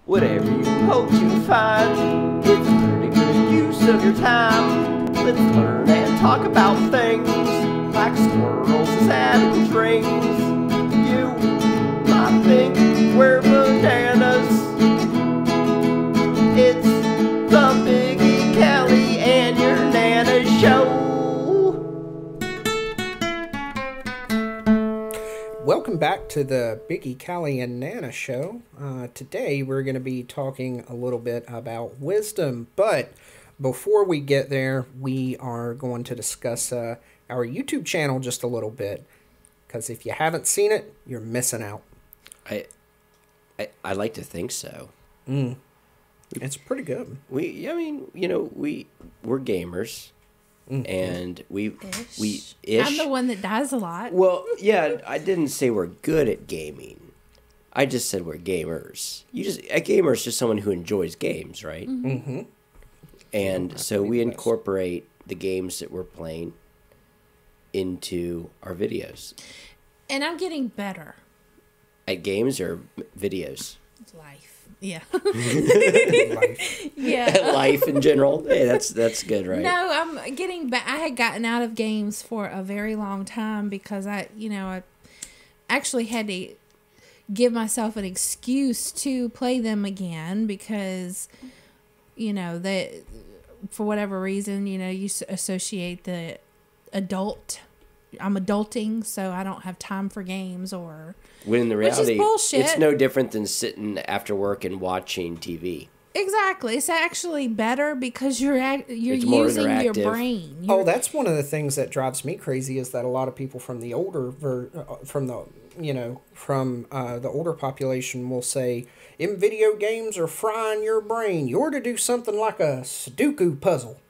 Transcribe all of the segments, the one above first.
whatever you hope to find. It's a pretty good use of your time. Let's learn and talk about things like squirrels and satin strings. You might think we're bananas. It's the Biggie, Kelly, and your Nana show. Welcome back to the Biggie, Kelly, and Nana show. Today we're going to be talking a little bit about wisdom, but before we get there, we are going to discuss our YouTube channel just a little bit, because if you haven't seen it, you're missing out. I like to think so. It's pretty good. We're gamers, and we I'm the one that dies a lot. Well, yeah, I didn't say we're good at gaming. I just said we're gamers. A gamer is just someone who enjoys games, right? Mm-hmm. And so we incorporate the games that we're playing into our videos. And I'm getting better. At games or videos? Life. Yeah. Life. Yeah. Life in general. Hey, that's good, right? No, I'm getting back. I had gotten out of games for a very long time because I actually had to give myself an excuse to play them again because, that for whatever reason, you associate the adult. I'm adulting, so I don't have time for games When in the reality, which is bullshit. It's no different than sitting after work and watching TV. Exactly. It's actually better because you're using your brain. That's one of the things that drives me crazy is that a lot of people from the older the older population will say, in video games are frying your brain. You're to do something like a Sudoku puzzle.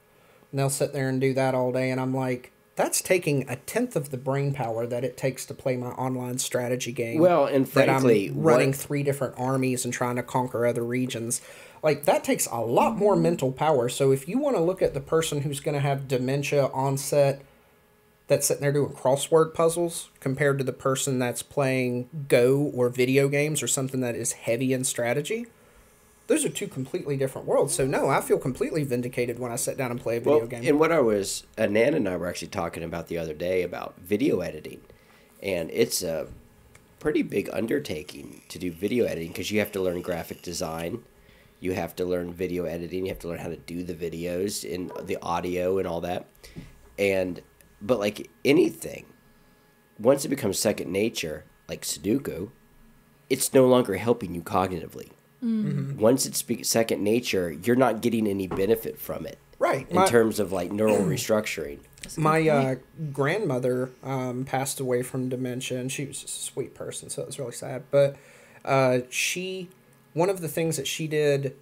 And they'll sit there and do that all day, and I'm like, that's taking 1/10 of the brain power that it takes to play my online strategy game. Well, and frankly, that I'm running 3 different armies and trying to conquer other regions. Like, that takes a lot more mental power. So if you want to look at the person who's going to have dementia onset that's sitting there doing crossword puzzles compared to the person that's playing Go or video games or something that is heavy in strategy, those are 2 completely different worlds. So, no, I feel completely vindicated when I sit down and play a video game. And what Nan and I were actually talking about the other day about video editing. And it's a pretty big undertaking to do video editing because you have to learn graphic design. You have to learn video editing. You have to learn how to do the videos and the audio and all that. But like anything, once it becomes second nature, like Sudoku, it's no longer helping you cognitively. Mm-hmm. Once it's second nature, you're not getting any benefit from it. Right. In terms of like neural restructuring. My grandmother passed away from dementia, and she was a sweet person, so it was really sad. But one of the things that she did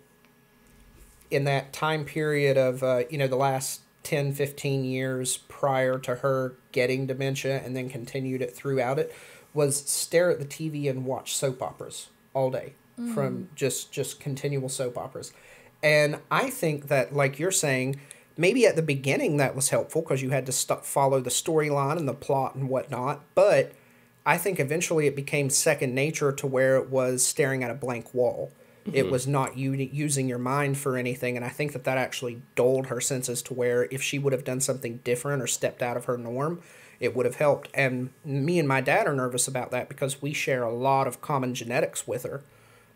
in that time period of, the last 10, 15 years prior to her getting dementia and then continued it throughout it, was stare at the TV and watch soap operas all day. From just continual soap operas. And I think that, like you're saying, maybe at the beginning that was helpful because you had to follow the storyline and the plot and whatnot, but I think eventually it became second nature to where it was staring at a blank wall. Mm-hmm. It was not using your mind for anything, and I think that actually dulled her senses to where if she would have done something different or stepped out of her norm, it would have helped. And me and my dad are nervous about that because we share a lot of common genetics with her.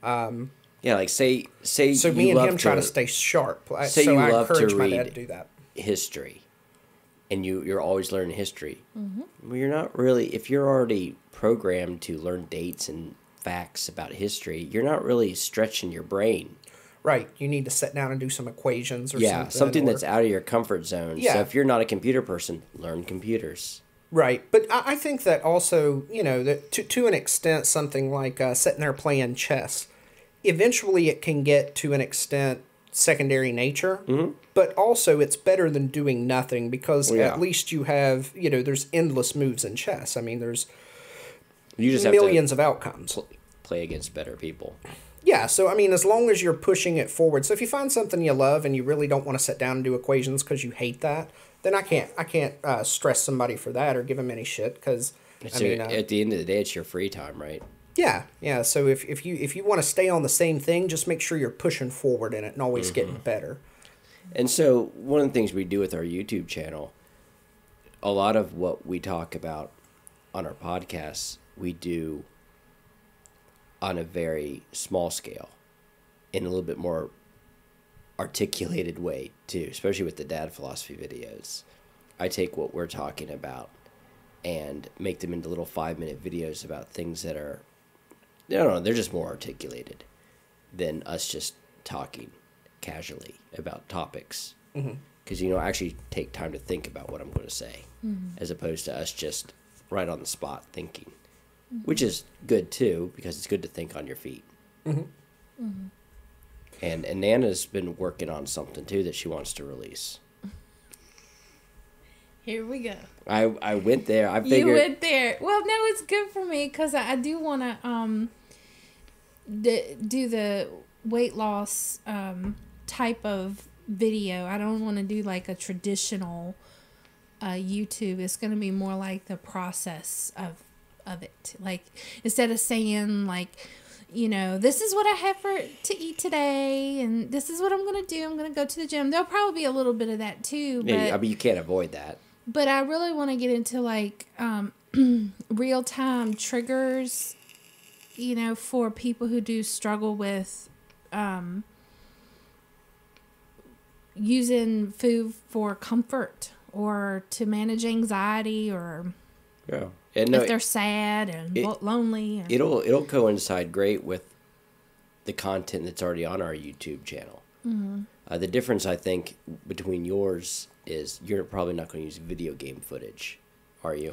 Like say so me and him try to stay sharp. Say you I love encourage to my read dad to do that. History, and you're always learning history. Mm-hmm. Well, you're not really, if you're already programmed to learn dates and facts about history, you're not really stretching your brain. Right. You need to sit down and do some equations or something that's out of your comfort zone. Yeah. So if you're not a computer person, learn computers. Right. But I think that also, that to an extent, something like sitting there playing chess, eventually it can get to an extent secondary nature, but also it's better than doing nothing because at least you have, there's endless moves in chess. I mean, there's millions of outcomes. Play against better people. Yeah, so I mean, as long as you're pushing it forward. So if you find something you love and you really don't want to sit down and do equations because you hate that, then I can't stress somebody for that or give them any shit because at the end of the day, it's your free time, right? Yeah. So if you want to stay on the same thing, just make sure you're pushing forward in it and always getting better. And so one of the things we do with our YouTube channel, a lot of what we talk about on our podcasts, we do on a very small scale, in a little bit more articulated way too, especially with the dad philosophy videos. I take what we're talking about and make them into little 5-minute videos about things that are, I don't know, they're just more articulated than us just talking casually about topics. Because, you know, I actually take time to think about what I'm going to say, as opposed to us just right on the spot thinking, which is good too, because it's good to think on your feet. And Nana's been working on something too that she wants to release. Here we go. I went there. I figured You went there. Well, no, it's good for me because I do want to do the weight loss type of video. I don't want to do like a traditional YouTube. It's going to be more like the process of it. Like instead of saying like, you know, this is what I have to eat today, and this is what I'm going to do. I'm going to go to the gym. There'll probably be a little bit of that too. But, yeah, I mean, you can't avoid that. But I really want to get into like real-time triggers, you know, for people who do struggle with using food for comfort or to manage anxiety, or And no, if they're sad and lonely. It'll coincide great with the content that's already on our YouTube channel. The difference, I think, between yours is you're probably not going to use video game footage, are you?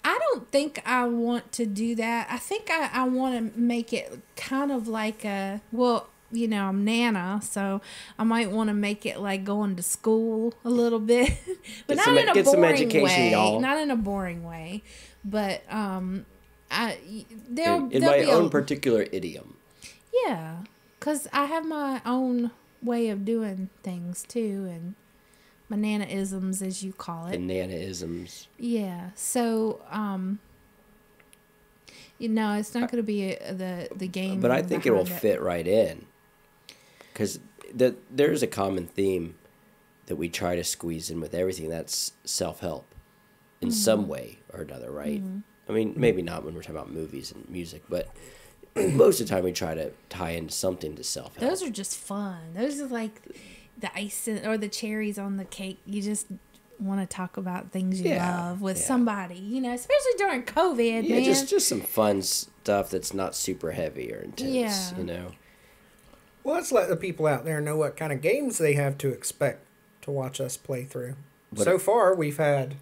I don't think I want to do that. I think I want to make it kind of like a, well, you know, I'm Nana, so I might want to make it like going to school a little bit, but not in a boring way. Y'all. Not in a boring way, but in my own particular idiom. Yeah, because I have my own way of doing things too, and my Nana-isms, as you call it. The Nana-isms. Yeah, so you know, it's not going to be the game. But I think it will fit right in, because there's a common theme that we try to squeeze in with everything. That's self-help in some way or another, right? I mean, maybe not when we're talking about movies and music, but most of the time we try to tie in something to self-help. Those are just fun. Those are like the icing or the cherries on the cake. You just want to talk about things you love with somebody, you know, especially during COVID, man. Just some fun stuff that's not super heavy or intense, you know. Well, let's let the people out there know what kind of games they have to expect to watch us play through. So far, we've had...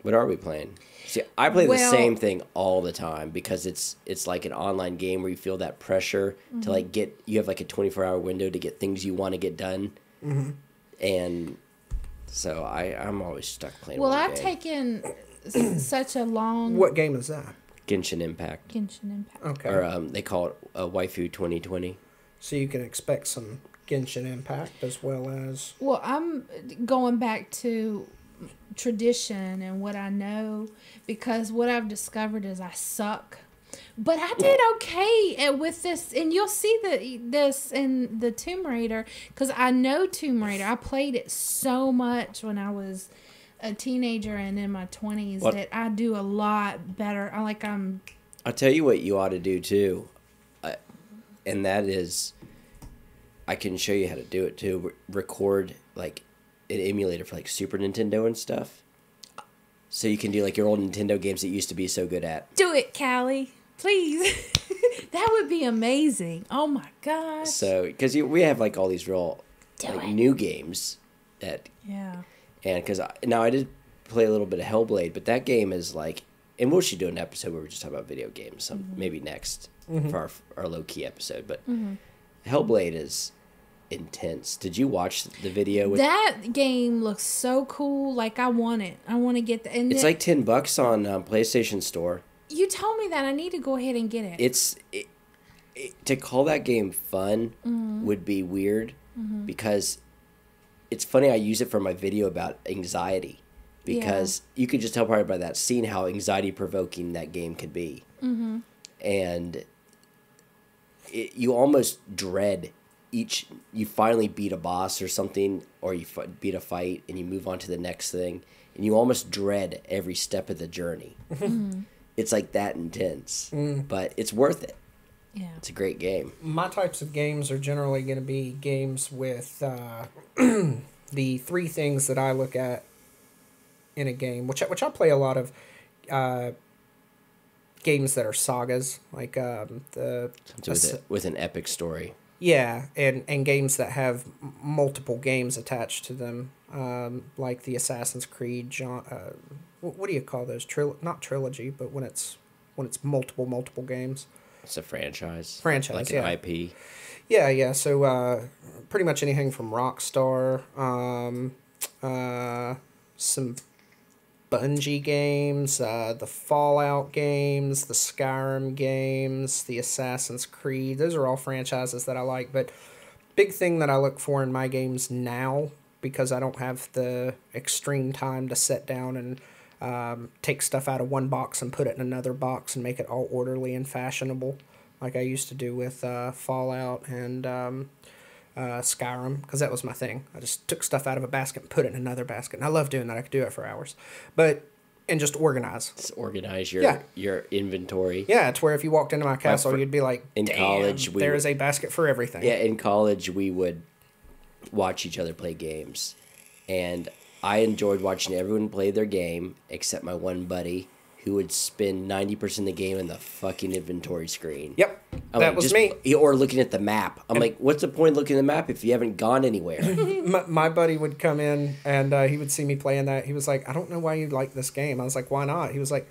What are we playing? See, I play the same thing all the time because it's like an online game where you feel that pressure to like you have like a 24-hour window to get things you want to get done. And so I'm always stuck playing one I've game. taken such a long... What game is that? Genshin Impact. Genshin Impact. Okay. Or they call it Waifu 2020. So you can expect some Genshin Impact as well as... Well, I'm going back to tradition and what I know, because what I've discovered is I suck. But I did okay with this, and you'll see this in the Tomb Raider, because I know Tomb Raider. I played it so much when I was a teenager and in my 20s that I do a lot better. I'll tell you what you ought to do too, and that is, I can show you how to do it too. Record like an emulator for like Super Nintendo and stuff, so you can do like your old Nintendo games that you used to be so good at. Do it, Callie. Please. That would be amazing. Oh my gosh. So, because we have like all these real new games that, and because now I did play a little bit of Hellblade, but that game is like, and we should do an episode where we just talk about video games, maybe next for our low key episode. But Hellblade is intense. Did you watch the video? That game looks so cool. Like I want it. I want to get that. And it's like $10 on PlayStation Store. You told me that. I need to go ahead and get it. To call that game fun would be weird because it's funny. I use it for my video about anxiety because you could just tell probably by that scene how anxiety provoking that game could be. And you almost dread you finally beat a boss or something, or you beat a fight and you move on to the next thing, and you almost dread every step of the journey. It's like that intense, but it's worth it. Yeah. It's a great game. My types of games are generally going to be games with the three things that I look at in a game, which I play a lot of games that are sagas, like with an epic story. Yeah, and games that have multiple games attached to them, like the Assassin's Creed. What do you call those? Not trilogy, but when it's multiple games. It's a franchise. Franchise, like an IP. Yeah. So pretty much anything from Rockstar, some Bungie games, the Fallout games, the Skyrim games, the Assassin's Creed. Those are all franchises that I like. But big thing that I look for in my games now, because I don't have the extreme time to sit down and take stuff out of one box and put it in another box and make it all orderly and fashionable, like I used to do with Fallout and Skyrim, because that was my thing. I just took stuff out of a basket and put it in another basket, and I love doing that. I could do it for hours, and just organize. Just organize your inventory. Yeah, it's where if you walked into my castle, you'd be like, in college, there is a basket for everything. Yeah, in college we would watch each other play games, and I enjoyed watching everyone play their game except my one buddy, who would spend 90% of the game in the fucking inventory screen. Yep, that was me. Or looking at the map. I'm like, what's the point of looking at the map if you haven't gone anywhere? my buddy would come in, and he would see me playing that. He was like, I don't know why you like this game. I was like, why not? He was like,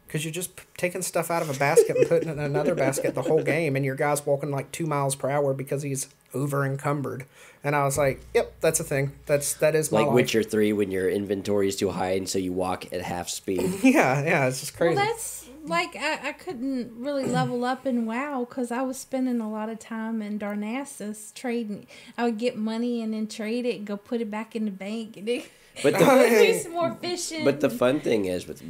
because you're just taking stuff out of a basket and putting it in another basket the whole game, and your guy's walking like 2 miles per hour because he's over encumbered. And I was like, yep, that's a thing. That is my like life. Witcher 3 when your inventory is too high and so you walk at half speed. Yeah, it's just crazy. Well, that's like I couldn't really level up in WoW because I was spending a lot of time in Darnassus trading. I would get money and then trade it and go put it back in the bank and then But do some more fishing. But the fun thing is with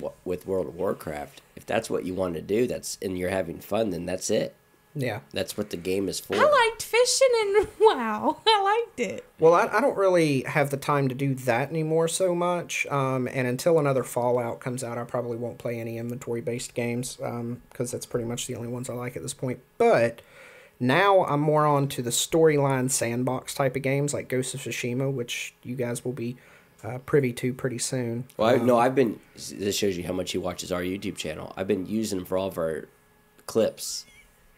World of Warcraft, if that's what you want to do, and you're having fun, then that's it. Yeah. That's what the game is for. I liked fishing in WoW. I liked it. Well, I don't really have the time to do that anymore so much. And until another Fallout comes out, I probably won't play any inventory-based games because that's pretty much the only ones I like at this point. But now I'm more on to the storyline sandbox type of games like Ghost of Tsushima, which you guys will be privy to pretty soon. Well, I've been... This shows you how much he watches our YouTube channel. I've been using them for all of our clips.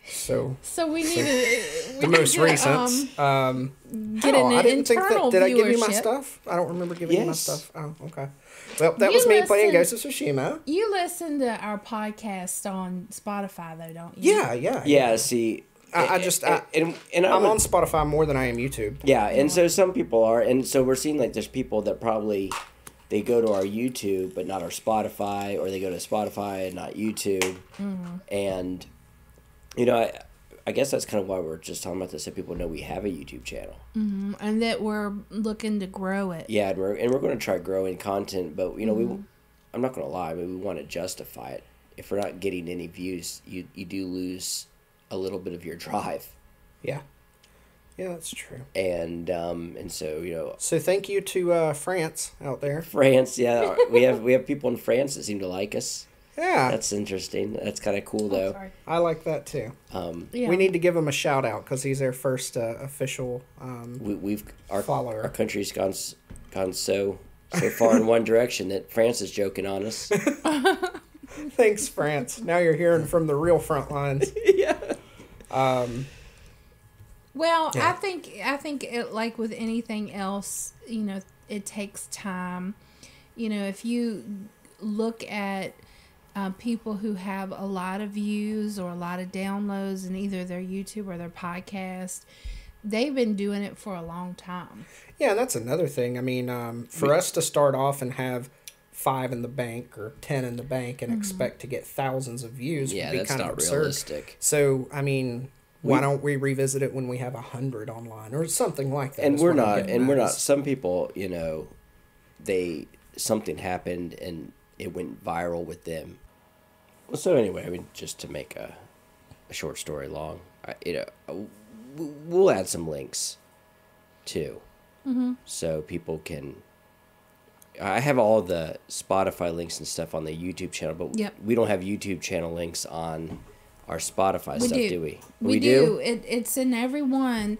So we need the most recent. Get I an didn't think internal that. Did I give you my viewership. stuff? I don't remember giving you my Yes. stuff. Oh, okay. Well, that You was me playing listen- Ghost of Tsushima. You listen to our podcast on Spotify, though, don't you? Yeah. Yeah, see... I'm I would- on Spotify more than I am YouTube. Yeah, and so some people are, and so we're seeing like there's people that probably they go to our YouTube but not our Spotify, or they go to Spotify and not YouTube, and I guess that's kind of why we're just talking about this, so people know we have a YouTube channel. Mm-hmm. And that we're looking to grow it. Yeah, and we're going to try growing content, but I'm not going to lie, we want to justify it. If we're not getting any views, you do lose a little bit of your drive. Yeah, that's true. And so So thank you to France out there. France, yeah, we have people in France that seem to like us. Yeah, That's interesting. That's kind of cool, though. Sorry. I like that too. Yeah. We need to give him a shout out because he's our first official. Our follower. Our country's gone so far in one direction that France is joking on us. Thanks, France. Now you're hearing from the real front lines. Yeah. Well, Yeah. I think it, like with anything else, it takes time. If you look at people who have a lot of views or a lot of downloads in either their YouTube or their podcast, they've been doing it for a long time. Yeah, and that's another thing. I mean, for us to start off and have 5 in the bank or 10 in the bank and expect to get thousands of views would be that's kind of not absurd. realistic. So, I mean, why don't we revisit it when we have 100 online or something like that? And is we're what I'm not. getting And we're at not. is- Some people, something happened and it went viral with them. So anyway, just to make a short story long, we'll add some links too, so people can. I have all the Spotify links and stuff on the YouTube channel, but we don't have YouTube channel links on our Spotify stuff, do we? We do. It's in every one,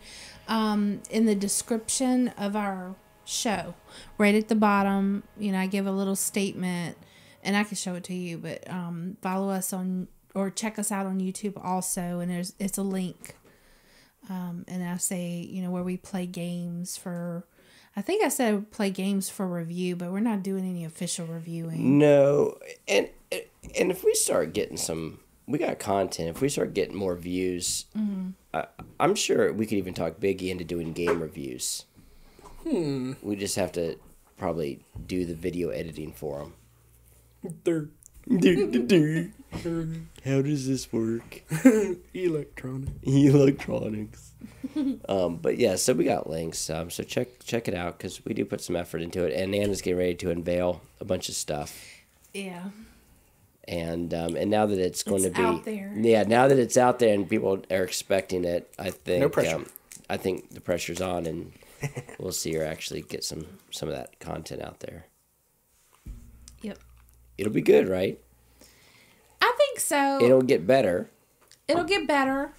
in the description of our show, right at the bottom. I give a little statement, and I can show it to you. But follow us on or check us out on YouTube also, and it's a link. And I say where we play games for. I think I said play games for review, but we're not doing any official reviewing. No, and if we start getting we got content. If we start getting more views, I'm sure we could even talk Biggie into doing game reviews. We just have to probably do the video editing for him. How does this work? Electronics. But yeah, so we got links. So check it out because we do put some effort into it. And Nana's getting ready to unveil a bunch of stuff. Yeah. And now that it's going to be out there. Yeah, now that it's out there and people are expecting it, I think no pressure. I think the pressure's on, and we'll see her actually get some of that content out there. Yep. It'll be good, right? I think so. It'll get better. It'll get better.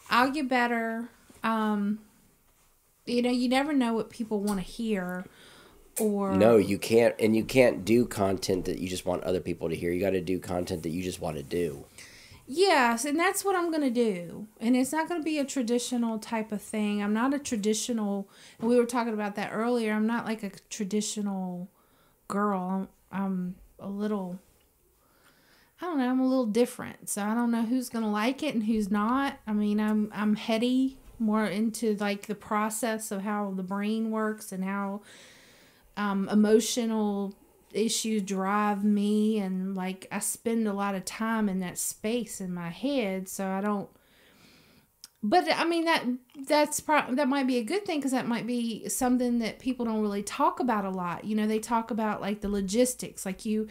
I'll get better. You never know what people want to hear. Or no, you can't, and you can't do content that you just want other people to hear. You got to do content that you just want to do. Yes, and that's what I'm going to do. And it's not going to be a traditional type of thing. I'm not a traditional, and we were talking about that earlier. I'm not like a traditional girl. I'm a little, I don't know, I'm a little different. So I don't know who's going to like it and who's not. I mean, I'm heady, more into like the process of how the brain works and how emotional issues drive me, and like I spend a lot of time in that space in my head, so I don't. But I mean that might be a good thing, because that might be something that people don't really talk about a lot. They talk about like the logistics, like you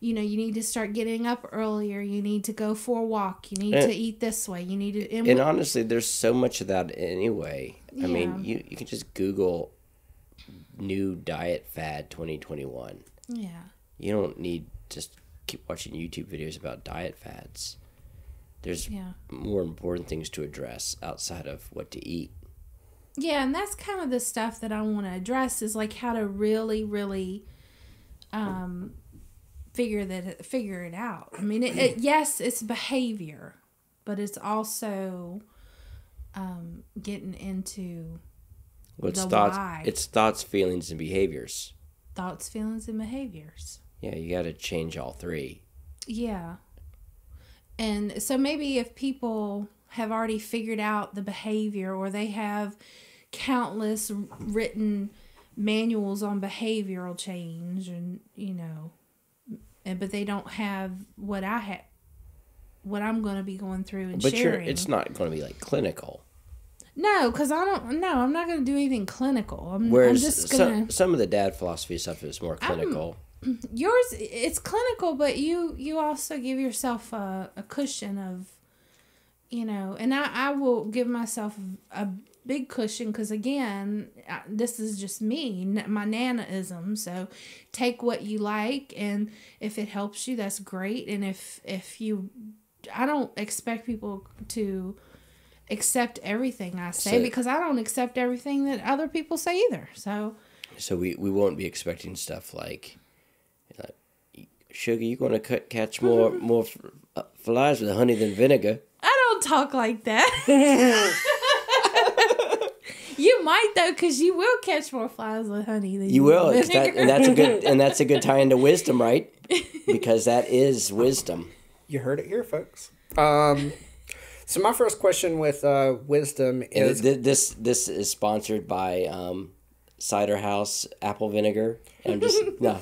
need to start getting up earlier, you need to go for a walk, you need to eat this way, you need to. And honestly, there's so much of that anyway. Yeah. I mean, you can just Google new diet fad 2021. Yeah. You don't need to just keep watching YouTube videos about diet fads. There's more important things to address outside of what to eat. Yeah, and that's kind of the stuff that I want to address, is like how to really, really figure it out. I mean, yes, it's behavior, but it's also getting into it's why. It's thoughts, feelings, and behaviors. Thoughts, feelings, and behaviors. Yeah, you got to change all three. Yeah. And so maybe if people have already figured out the behavior, or they have countless written manuals on behavioral change, and but they don't have what I have, what I'm going to be going through and sharing. But it's not going to be like clinical. No, because I'm not going to do anything clinical. Whereas I'm just going to... Some of the dad philosophy stuff is more clinical. Yours, it's clinical, but you also give yourself a cushion of, and I will give myself a big cushion, because again, this is just me, my Nanaism. So take what you like, and if it helps you, that's great. And if you, I don't expect people to accept everything I say, because I don't accept everything that other people say either. So we won't be expecting stuff like, Sugar, you going to catch more flies with honey than vinegar. I don't talk like that. You might though, because you will catch more flies with honey than you will. Vinegar. That's a good tie into wisdom, right? Because that is wisdom. You heard it here, folks. So my first question with wisdom is... This is sponsored by Cider House Apple Vinegar. I'm just... No.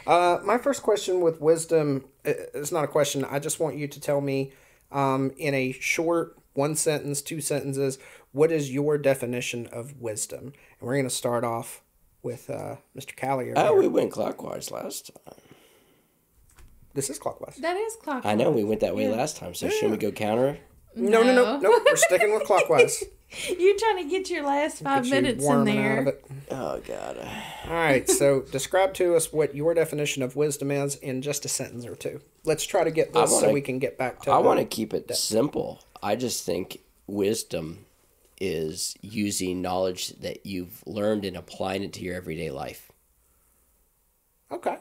My first question with wisdom is not a question. I just want you to tell me in a short 1 sentence, 2 sentences, what is your definition of wisdom? And we're going to start off with Mr. Callier. We went clockwise last time. This is clockwise. That is clockwise. I know we went that way last time, so should we go counter? No. We're sticking with clockwise. You're trying to get your last 5 minutes in there. Out of it. Oh, God. All right, so describe to us what your definition of wisdom is in just a sentence or two. Let's try to get this so we can get back to I want to keep it simple. I just think wisdom is using knowledge that you've learned and applying it to your everyday life. Okay,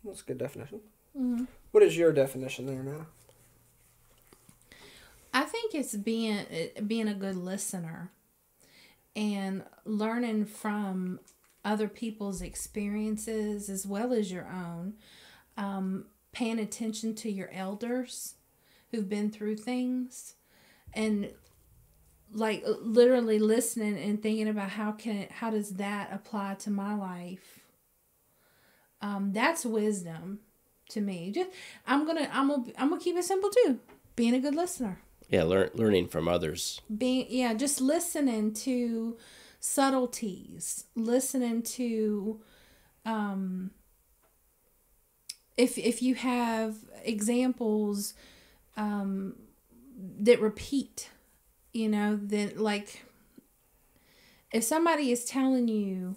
that's a good definition. Mm-hmm. What is your definition there, Nana? I think it's being a good listener and learning from other people's experiences as well as your own. Paying attention to your elders who've been through things, and like literally listening and thinking about how does that apply to my life. That's wisdom to me. I'm gonna keep it simple too. Being a good listener. Yeah, learning from others. Just listening to subtleties, listening to, if you have examples, that repeat, then like, if somebody is telling you,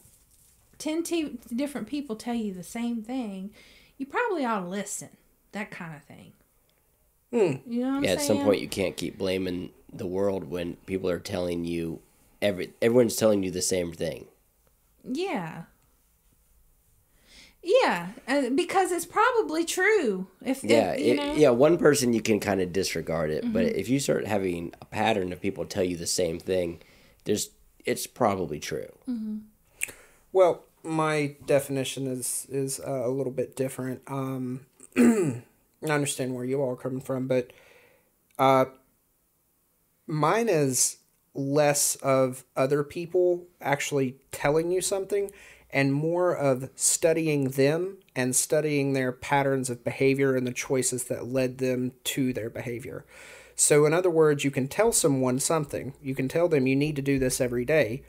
10 different people tell you the same thing, you probably ought to listen, that kind of thing. You know what I'm saying? At some point you can't keep blaming the world when people are telling you, everyone's telling you the same thing. Yeah. Yeah, because it's probably true. One person you can kind of disregard it, but if you start having a pattern of people tell you the same thing, it's probably true. Mm-hmm. Well, my definition is a little bit different. I understand where you all are coming from, but mine is less of other people actually telling you something and more of studying them and studying their patterns of behavior and the choices that led them to their behavior. So in other words, you can tell someone something. You can tell them you need to do this every day,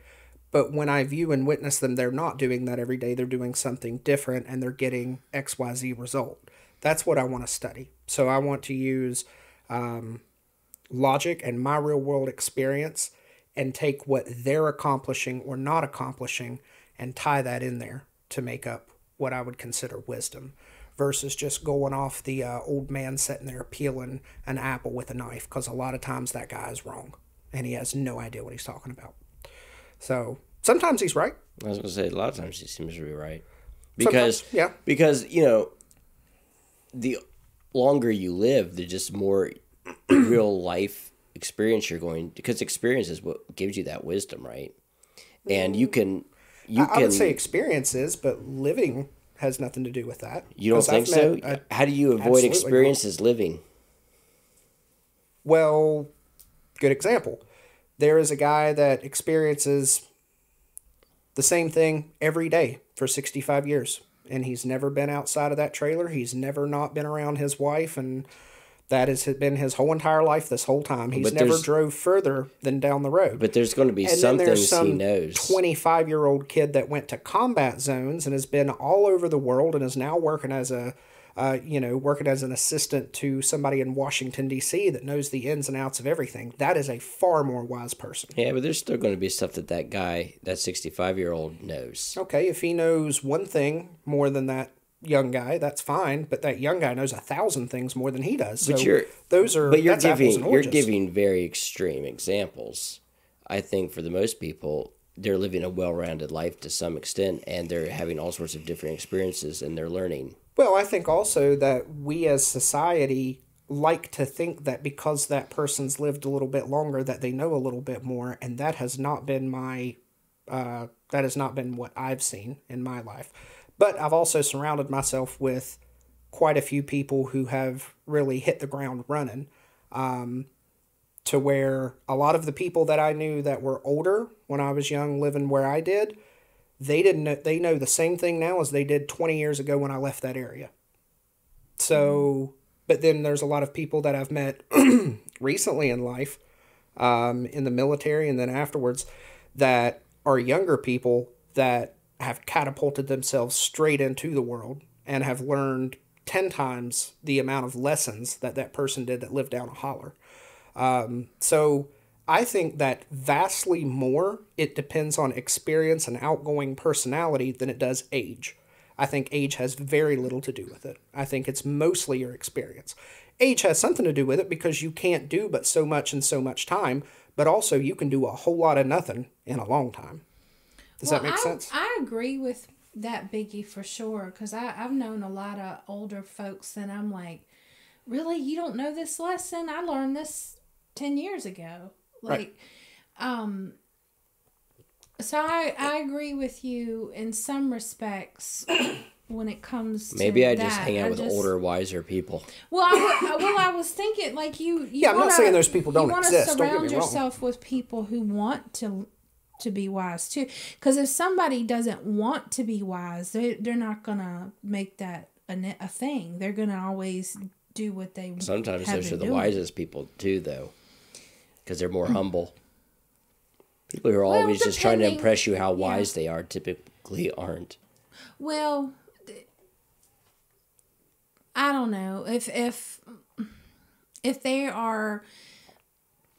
but when I view and witness them, they're not doing that every day. They're doing something different and they're getting XYZ result. That's what I want to study. So I want to use logic and my real world experience and take what they're accomplishing or not accomplishing and tie that in there to make up what I would consider wisdom versus just going off the old man sitting there peeling an apple with a knife, because a lot of times that guy is wrong and he has no idea what he's talking about. So sometimes he's right. I was going to say, a lot of times he seems to be right. Because, because the longer you live, the just more real life experience you're going, because experience is what gives you that wisdom, right? And I would say experiences, but living has nothing to do with that. You don't think so? How do you avoid experiences living? Well, good example. There is a guy that experiences the same thing every day for 65 years. And he's never been outside of that trailer. He's never not been around his wife. And that has been his whole entire life this whole time. He's never drove further than down the road. But there's going to be some things he knows. 25-year-old kid that went to combat zones and has been all over the world and is now working as working as an assistant to somebody in Washington, D.C. that knows the ins and outs of everything. That is a far more wise person. Yeah, but there's still going to be stuff that guy, that 65-year-old knows. Okay, if he knows one thing more than that young guy, that's fine. But that young guy knows 1,000 things more than he does. But so you're giving very extreme examples. I think for the most people, they're living a well-rounded life to some extent, and they're having all sorts of different experiences, and they're learning. Well, I think also that we as society like to think that because that person's lived a little bit longer that they know a little bit more, and that has not been what I've seen in my life. But I've also surrounded myself with quite a few people who have really hit the ground running, to where a lot of the people that I knew that were older when I was young living where I did, they know the same thing now as they did 20 years ago when I left that area. So, but then there's a lot of people that I've met recently in life, in the military and then afterwards, that are younger people that have catapulted themselves straight into the world and have learned 10 times the amount of lessons that person did that lived down a holler. So I think that vastly more it depends on experience and outgoing personality than it does age. I think age has very little to do with it. I think it's mostly your experience. Age has something to do with it because you can't do but so much in so much time, but also you can do a whole lot of nothing in a long time. Does that make sense? I agree with that, Biggie, for sure, because I've known a lot of older folks and I'm like, really? You don't know this lesson? I learned this 10 years ago. Like, right. So I agree with you in some respects when it comes to maybe I that. just hang out with older, wiser people. Well, I was thinking like you. Yeah, I'm not saying those people don't exist. Don't get me wrong. You want to surround yourself with people who want to be wise too. Because if somebody doesn't want to be wise, they're not gonna make that a thing. They're gonna always do what they. Sometimes those are the wisest people too, though, because they're more humble. People who are always just trying to impress you how wise they are typically aren't. Well, I don't know if they are.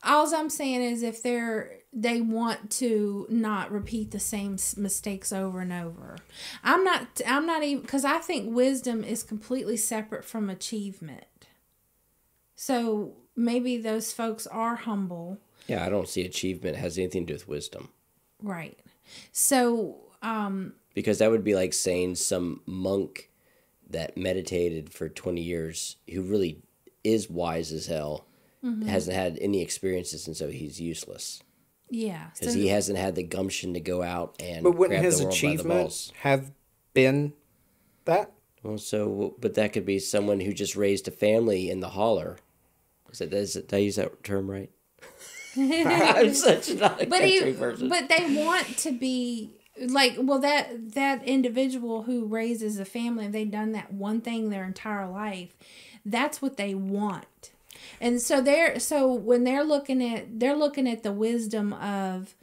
All I'm saying is if they want to not repeat the same mistakes over and over. I'm not even, because I think wisdom is completely separate from achievement. So maybe those folks are humble. Yeah, I don't see achievement has anything to do with wisdom. Right. So, because that would be like saying some monk that meditated for 20 years who really is wise as hell, hasn't had any experiences, and so he's useless. Yeah. Because he hasn't had the gumption to go out and but wouldn't grab his the world by the achievement balls. have been that? Well, so, but that could be someone who just raised a family in the holler. Did I use that term right? I'm such not a country person. But they want to be like, well, that individual who raises a family, they've done that one thing their entire life. That's what they want. And so when they're looking at the wisdom of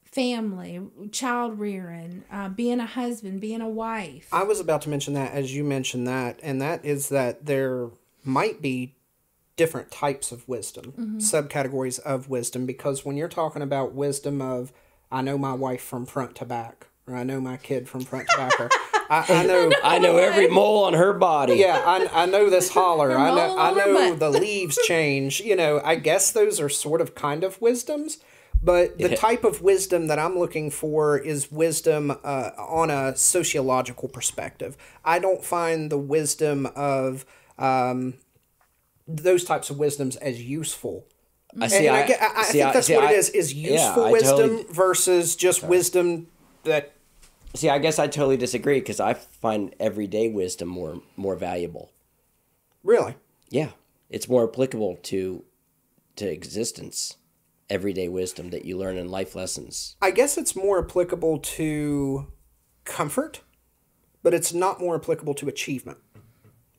family, child rearing, being a husband, being a wife. I was about to mention that as you mentioned that, and that is that there might be different types of wisdom, subcategories of wisdom, because when you're talking about wisdom of, I know my wife from front to back, or I know my kid from front to back, or I know every mole on her body. Yeah, I know this holler. I know the leaves change. I guess those are sort of kind of wisdoms, but the type of wisdom that I'm looking for is wisdom on a sociological perspective. I don't find the wisdom of those types of wisdoms as useful. I think that's what it is useful wisdom versus just wisdom that... See, I guess I totally disagree because I find everyday wisdom more valuable. Really? Yeah. It's more applicable to existence. Everyday wisdom that you learn in life lessons. I guess it's more applicable to comfort, but it's not more applicable to achievement.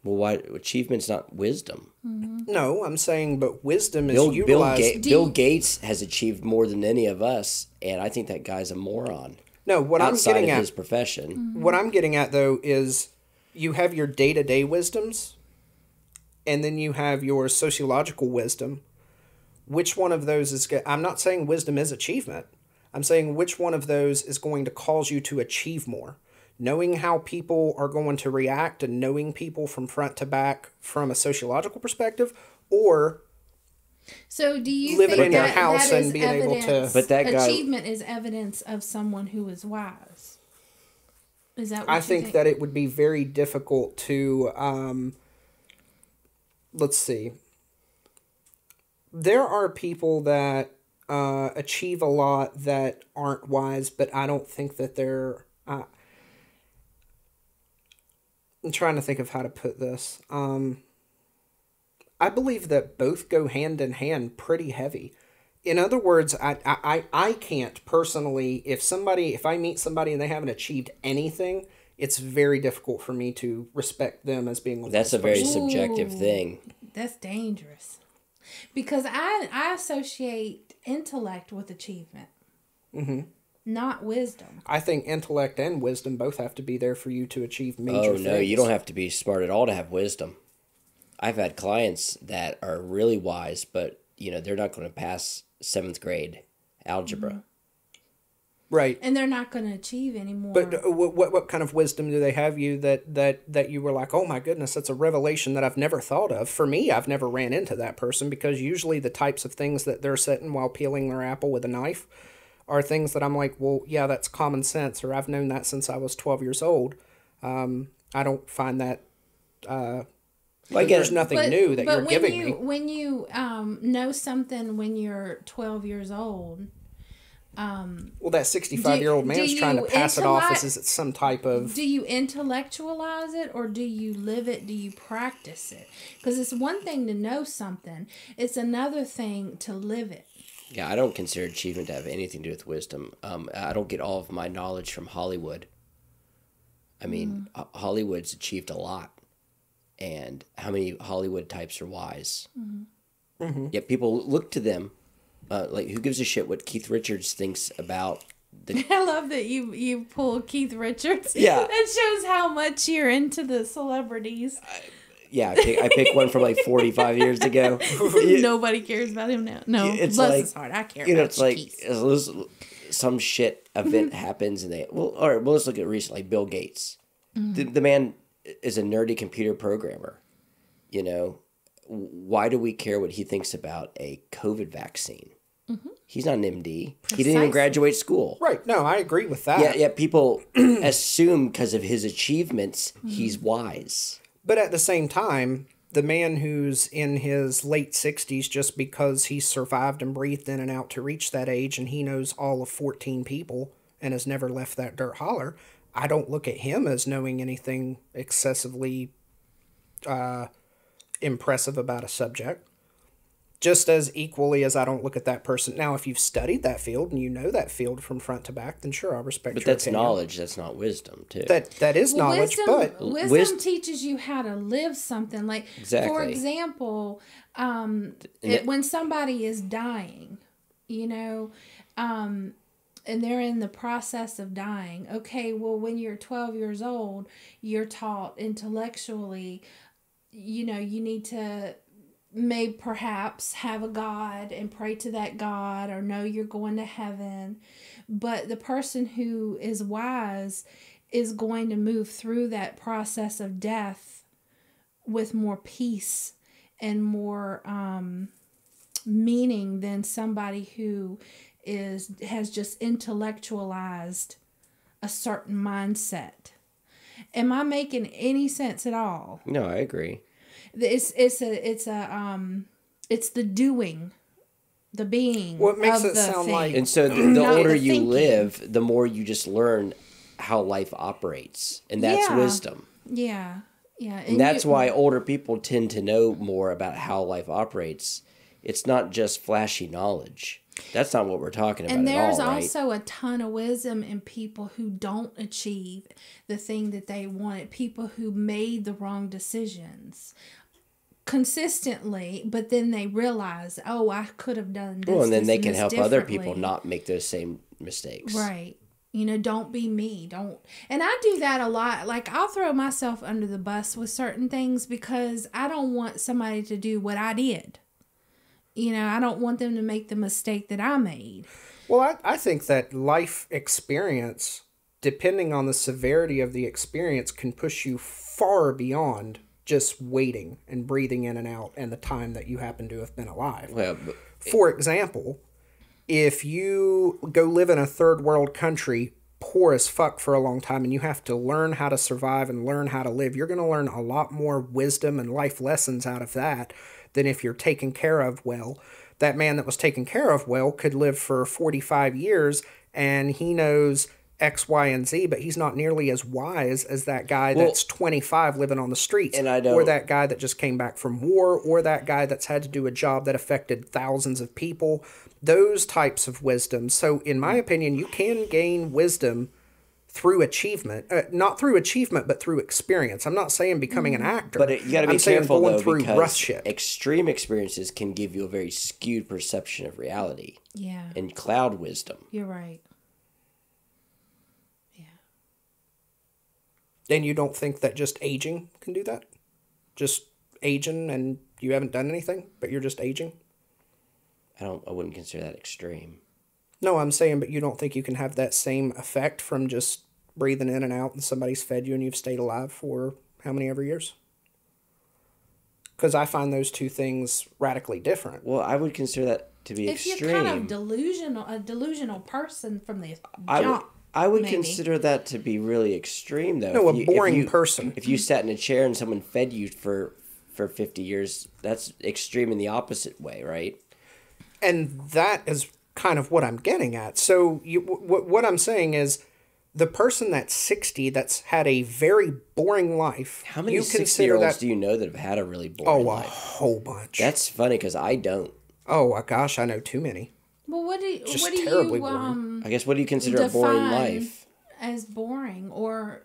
Well, why achievement's not wisdom? No, I'm saying, but wisdom is utilized. Bill Gates has achieved more than any of us, and I think that guy's a moron. No, what I'm getting at, his profession. What I'm getting at though is you have your day-to-day wisdoms, and then you have your sociological wisdom. Which one of those is? I'm not saying wisdom is achievement. I'm saying which one of those is going to cause you to achieve more. Knowing how people are going to react and knowing people from front to back from a sociological perspective, or so do you living think in your house and being able to? But that guy, achievement is evidence of someone who is wise. Is that what I think that it would be very difficult to. Let's see. There are people that achieve a lot that aren't wise, but I don't think that they're. I'm trying to think of how to put this. I believe that both go hand in hand pretty heavy. In other words, I can't personally, if I meet somebody and they haven't achieved anything, it's very difficult for me to respect them as being. That's a very subjective thing. That's dangerous. Because I associate intellect with achievement. not wisdom. I think intellect and wisdom both have to be there for you to achieve major things. Oh, no, you don't have to be smart at all to have wisdom. I've had clients that are really wise, but, they're not going to pass 7th grade algebra. Mm-hmm. Right. And they're not going to achieve anymore. But what kind of wisdom do they have you that you were like, oh my goodness, that's a revelation that I've never thought of? For me, I've never ran into that person, because usually the types of things that they're setting while peeling their apple with a knife are things that I'm like, well, yeah, that's common sense, or I've known that since I was 12 years old. I don't find that... there's nothing new that you're giving me. When you know something when you're 12 years old... well, that 65-year-old man's trying to pass it off as it's some type of... Do you intellectualize it, or do you live it? Do you practice it? Because it's one thing to know something. It's another thing to live it. Yeah, I don't consider achievement to have anything to do with wisdom. I don't get all of my knowledge from Hollywood. I mean, Hollywood's achieved a lot. And how many Hollywood types are wise? Mm-hmm. Mm-hmm. Yet people look to them. Who gives a shit what Keith Richards thinks about the... I love that you pull Keith Richards. Yeah. That shows how much you're into the celebrities. I picked one from like 45 years ago. Nobody cares about him now. No, it's bless like, his heart. I care about it's like Keith. some shit event happens and all right, well, let's look at recently, Bill Gates. The man is a nerdy computer programmer. Why do we care what he thinks about a COVID vaccine? Mm-hmm. He's not an MD. Precisely. He didn't even graduate school. Right. No, I agree with that. Yeah, people assume because of his achievements, he's wise. But at the same time, the man who's in his late 60s, just because he survived and breathed in and out to reach that age, and he knows all of 14 people and has never left that dirt holler, I don't look at him as knowing anything excessively impressive about a subject. Just as equally as I don't look at that person. Now, if you've studied that field and you know that field from front to back, then sure, I'll respect your opinion. But that's knowledge. That's not wisdom, too. That is knowledge, but... Wisdom teaches you how to live something. Like, exactly. For example, when somebody is dying, and they're in the process of dying. Okay, well, when you're 12 years old, you're taught intellectually, you need to... may perhaps have a God and pray to that God, or know you're going to heaven. But the person who is wise is going to move through that process of death with more peace and more meaning than somebody who has just intellectualized a certain mindset. Am I making any sense at all? No, I agree. It's the doing, the being. What makes it the sound thing. like... And so the older you live, the more you just learn how life operates. And that's wisdom. Yeah. Yeah. And that's why older people tend to know more about how life operates. It's not just flashy knowledge. That's not what we're talking about at all, right? And there's also a ton of wisdom in people who don't achieve the thing that they wanted. People who made the wrong decisions consistently, but then they realize, oh, I could have done this. Well, and then they can help other differently. people not make those same mistakes. Right. Don't be me. Don't. And I do that a lot. Like, I'll throw myself under the bus with certain things because I don't want somebody to do what I did. I don't want them to make the mistake that I made. Well, I think that life experience, depending on the severity of the experience, can push you far beyond just waiting and breathing in and out and the time that you happen to have been alive. Well, for example, if you go live in a third world country, poor as fuck for a long time, and you have to learn how to survive and learn how to live, you're going to learn a lot more wisdom and life lessons out of that than if you're taken care of well. That man that was taken care of well could live for 45 years and he knows X, Y, and Z, but he's not nearly as wise as that guy that's 25 living on the streets. And I don't... Or that guy that just came back from war, or that guy that's had to do a job that affected thousands of people. Those types of wisdom. So in my opinion, you can gain wisdom through achievement, not through achievement, but through experience. I'm not saying becoming an actor. But you got to be careful though, because shit. Extreme experiences can give you a very skewed perception of reality. Yeah. And cloud wisdom. You're right. And you don't think that just aging can do that? Just aging and you haven't done anything, but you're just aging? I wouldn't consider that extreme. No, I'm saying, but you don't think you can have that same effect from just breathing in and out and somebody's fed you and you've stayed alive for how many ever years? Because I find those two things radically different. Well, I would consider that to be if extreme. you're kind of a delusional person from the jump. I would maybe. consider that to be really extreme, though. No, a boring person. If you sat in a chair and someone fed you for 50 years, that's extreme in the opposite way, right? And that is kind of what I'm getting at. So what I'm saying is the person that's 60 that's had a very boring life. How many you 60-year-olds do you know that have had a really boring life? A whole bunch. That's funny because I don't. Oh, gosh, I know too many. Well, what do you I guess what do you consider a boring life? As boring or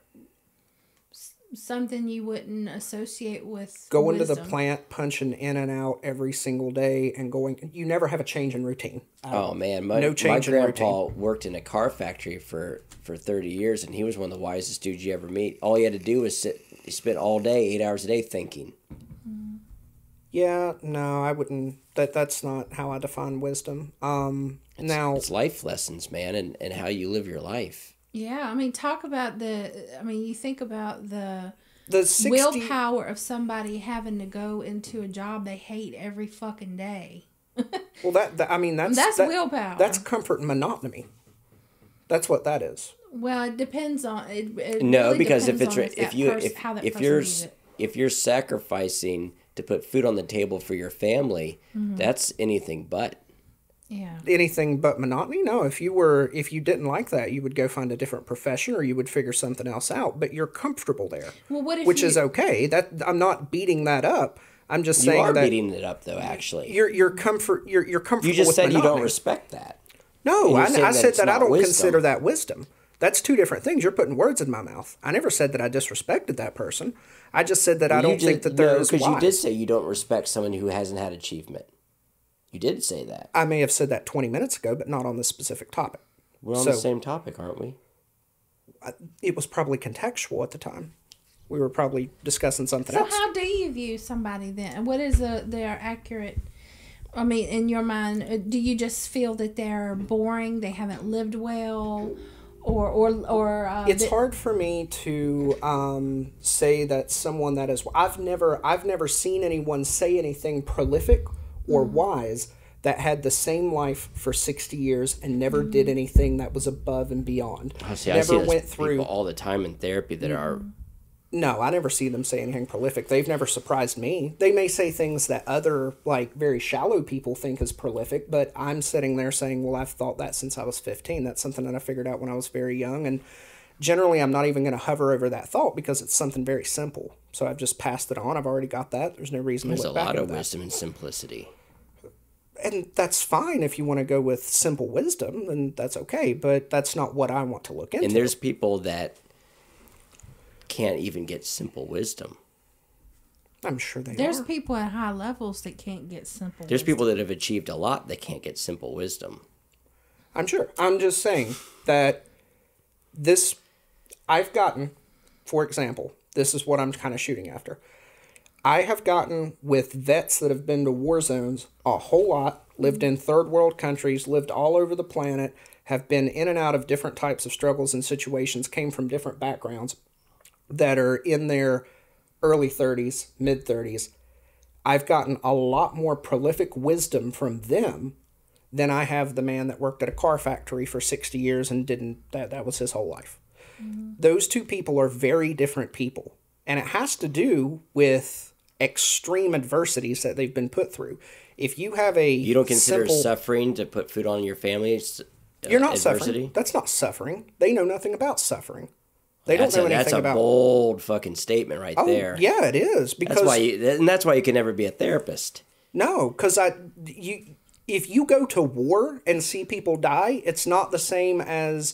something you wouldn't associate with going wisdom. to the plant, punching in and out every single day, and going. You never have a change in routine. Oh man, my grandpa worked in a car factory for 30 years, and he was one of the wisest dudes you ever meet. All he had to do was sit. He spent all day, 8 hours a day, thinking. Yeah, no, I wouldn't. That's not how I define wisdom. It's life lessons, man, and how you live your life. Yeah, I mean, you think about the 60, willpower of somebody having to go into a job they hate every fucking day. Well, that's willpower. That's comfort and monotony. That's what that is. Well, it depends on it. No, really because if you're sacrificing to put food on the table for your family, that's anything but. Yeah. Anything but monotony? No, if you didn't like that, you would go find a different profession or you would figure something else out, but you're comfortable there. Well, which is okay. That I'm not beating that up. I'm just saying that you are beating it up though, actually. You're comfortable. You just said monotony. You don't respect that. No, I said that I don't consider that wisdom. That's two different things. You're putting words in my mouth. I never said that I disrespected that person. I just said that I don't think that there is wise. Because you did say you don't respect someone who hasn't had achievement. You did say that. I may have said that 20 minutes ago, but not on this specific topic. We're on the same topic, aren't we? It was probably contextual at the time. We were probably discussing something else. So how do you view somebody then? What is their accurate... I mean, in your mind, do you just feel that they're boring, they haven't lived well, or it's hard for me to say that someone that is... I've never seen anyone say anything prolific or wise that had the same life for 60 years and never did anything that was above and beyond. I see people all the time in therapy that are... No, I never see them say anything prolific. They've never surprised me. They may say things that other, very shallow people think is prolific, but I'm sitting there saying, well, I've thought that since I was 15. That's something that I figured out when I was very young, and generally I'm not even going to hover over that thought because it's something very simple. So I've just passed it on. I've already got that. There's no reason to look back at that. There's a lot of wisdom and simplicity. And that's fine if you want to go with simple wisdom, then that's okay, but that's not what I want to look into. And there's people that can't even get simple wisdom. I'm sure There's people at high levels that can't get simple There's wisdom. people that have achieved a lot that can't get simple wisdom. I'm sure. I'm just saying that I've gotten, for example, this is what I'm kind of shooting after. I have gotten with vets that have been to war zones a whole lot, lived in third world countries, lived all over the planet, have been in and out of different types of struggles and situations, came from different backgrounds, that are in their early 30s, mid 30s. I've gotten a lot more prolific wisdom from them than I have the man that worked at a car factory for 60 years and that was his whole life. Mm-hmm. Those two people are very different people. And it has to do with extreme adversities that they've been put through. If you have You don't consider suffering to put food on your family? You're not suffering. That's not suffering. They know nothing about suffering. They don't know anything about... That's a bold fucking statement right there. Yeah, it is. Because that's why you can never be a therapist. No, because if you go to war and see people die, it's not the same as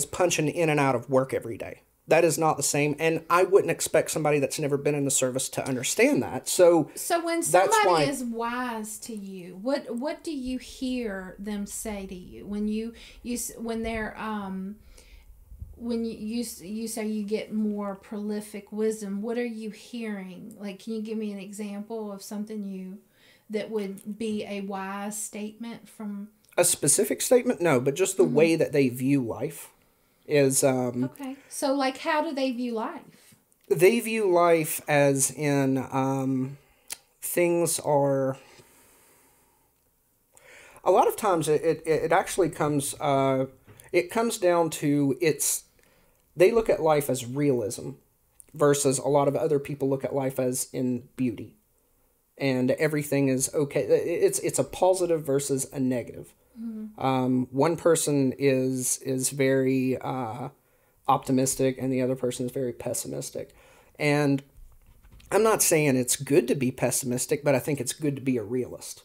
punching in and out of work every day. That is not the same, and I wouldn't expect somebody that's never been in the service to understand that. So when somebody is wise to you, what do you hear them say to you when they're when you say you get more prolific wisdom, what are you hearing? Like, can you give me an example of something that would be a wise statement from a specific statement? No, but just the way that they view life is okay. So like, how do they view life? They view life as in things are. A lot of times it actually comes it comes down to they look at life as realism versus a lot of other people look at life as in beauty, and everything is okay. It's a positive versus a negative. One person is very optimistic and the other person is very pessimistic, and I'm not saying it's good to be pessimistic, but I think it's good to be a realist.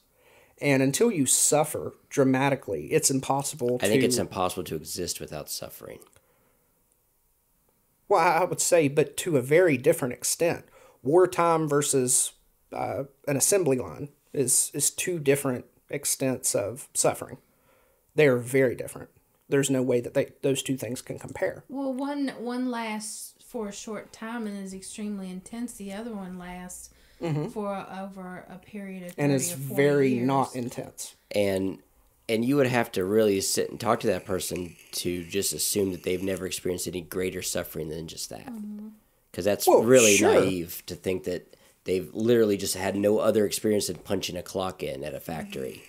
And until you suffer dramatically, it's impossible I think it's impossible to exist without suffering. Well, I would say, but to a very different extent. Wartime versus an assembly line is two different extents of suffering. They are very different. There's no way that those two things can compare. Well, one lasts for a short time and is extremely intense. The other one lasts for over a period of 30 and it's or 40 very years. not intense. And you would have to really sit and talk to that person to just assume that they've never experienced any greater suffering than just that. Because that's really naive to think that they've literally just had no other experience than punching a clock in at a factory.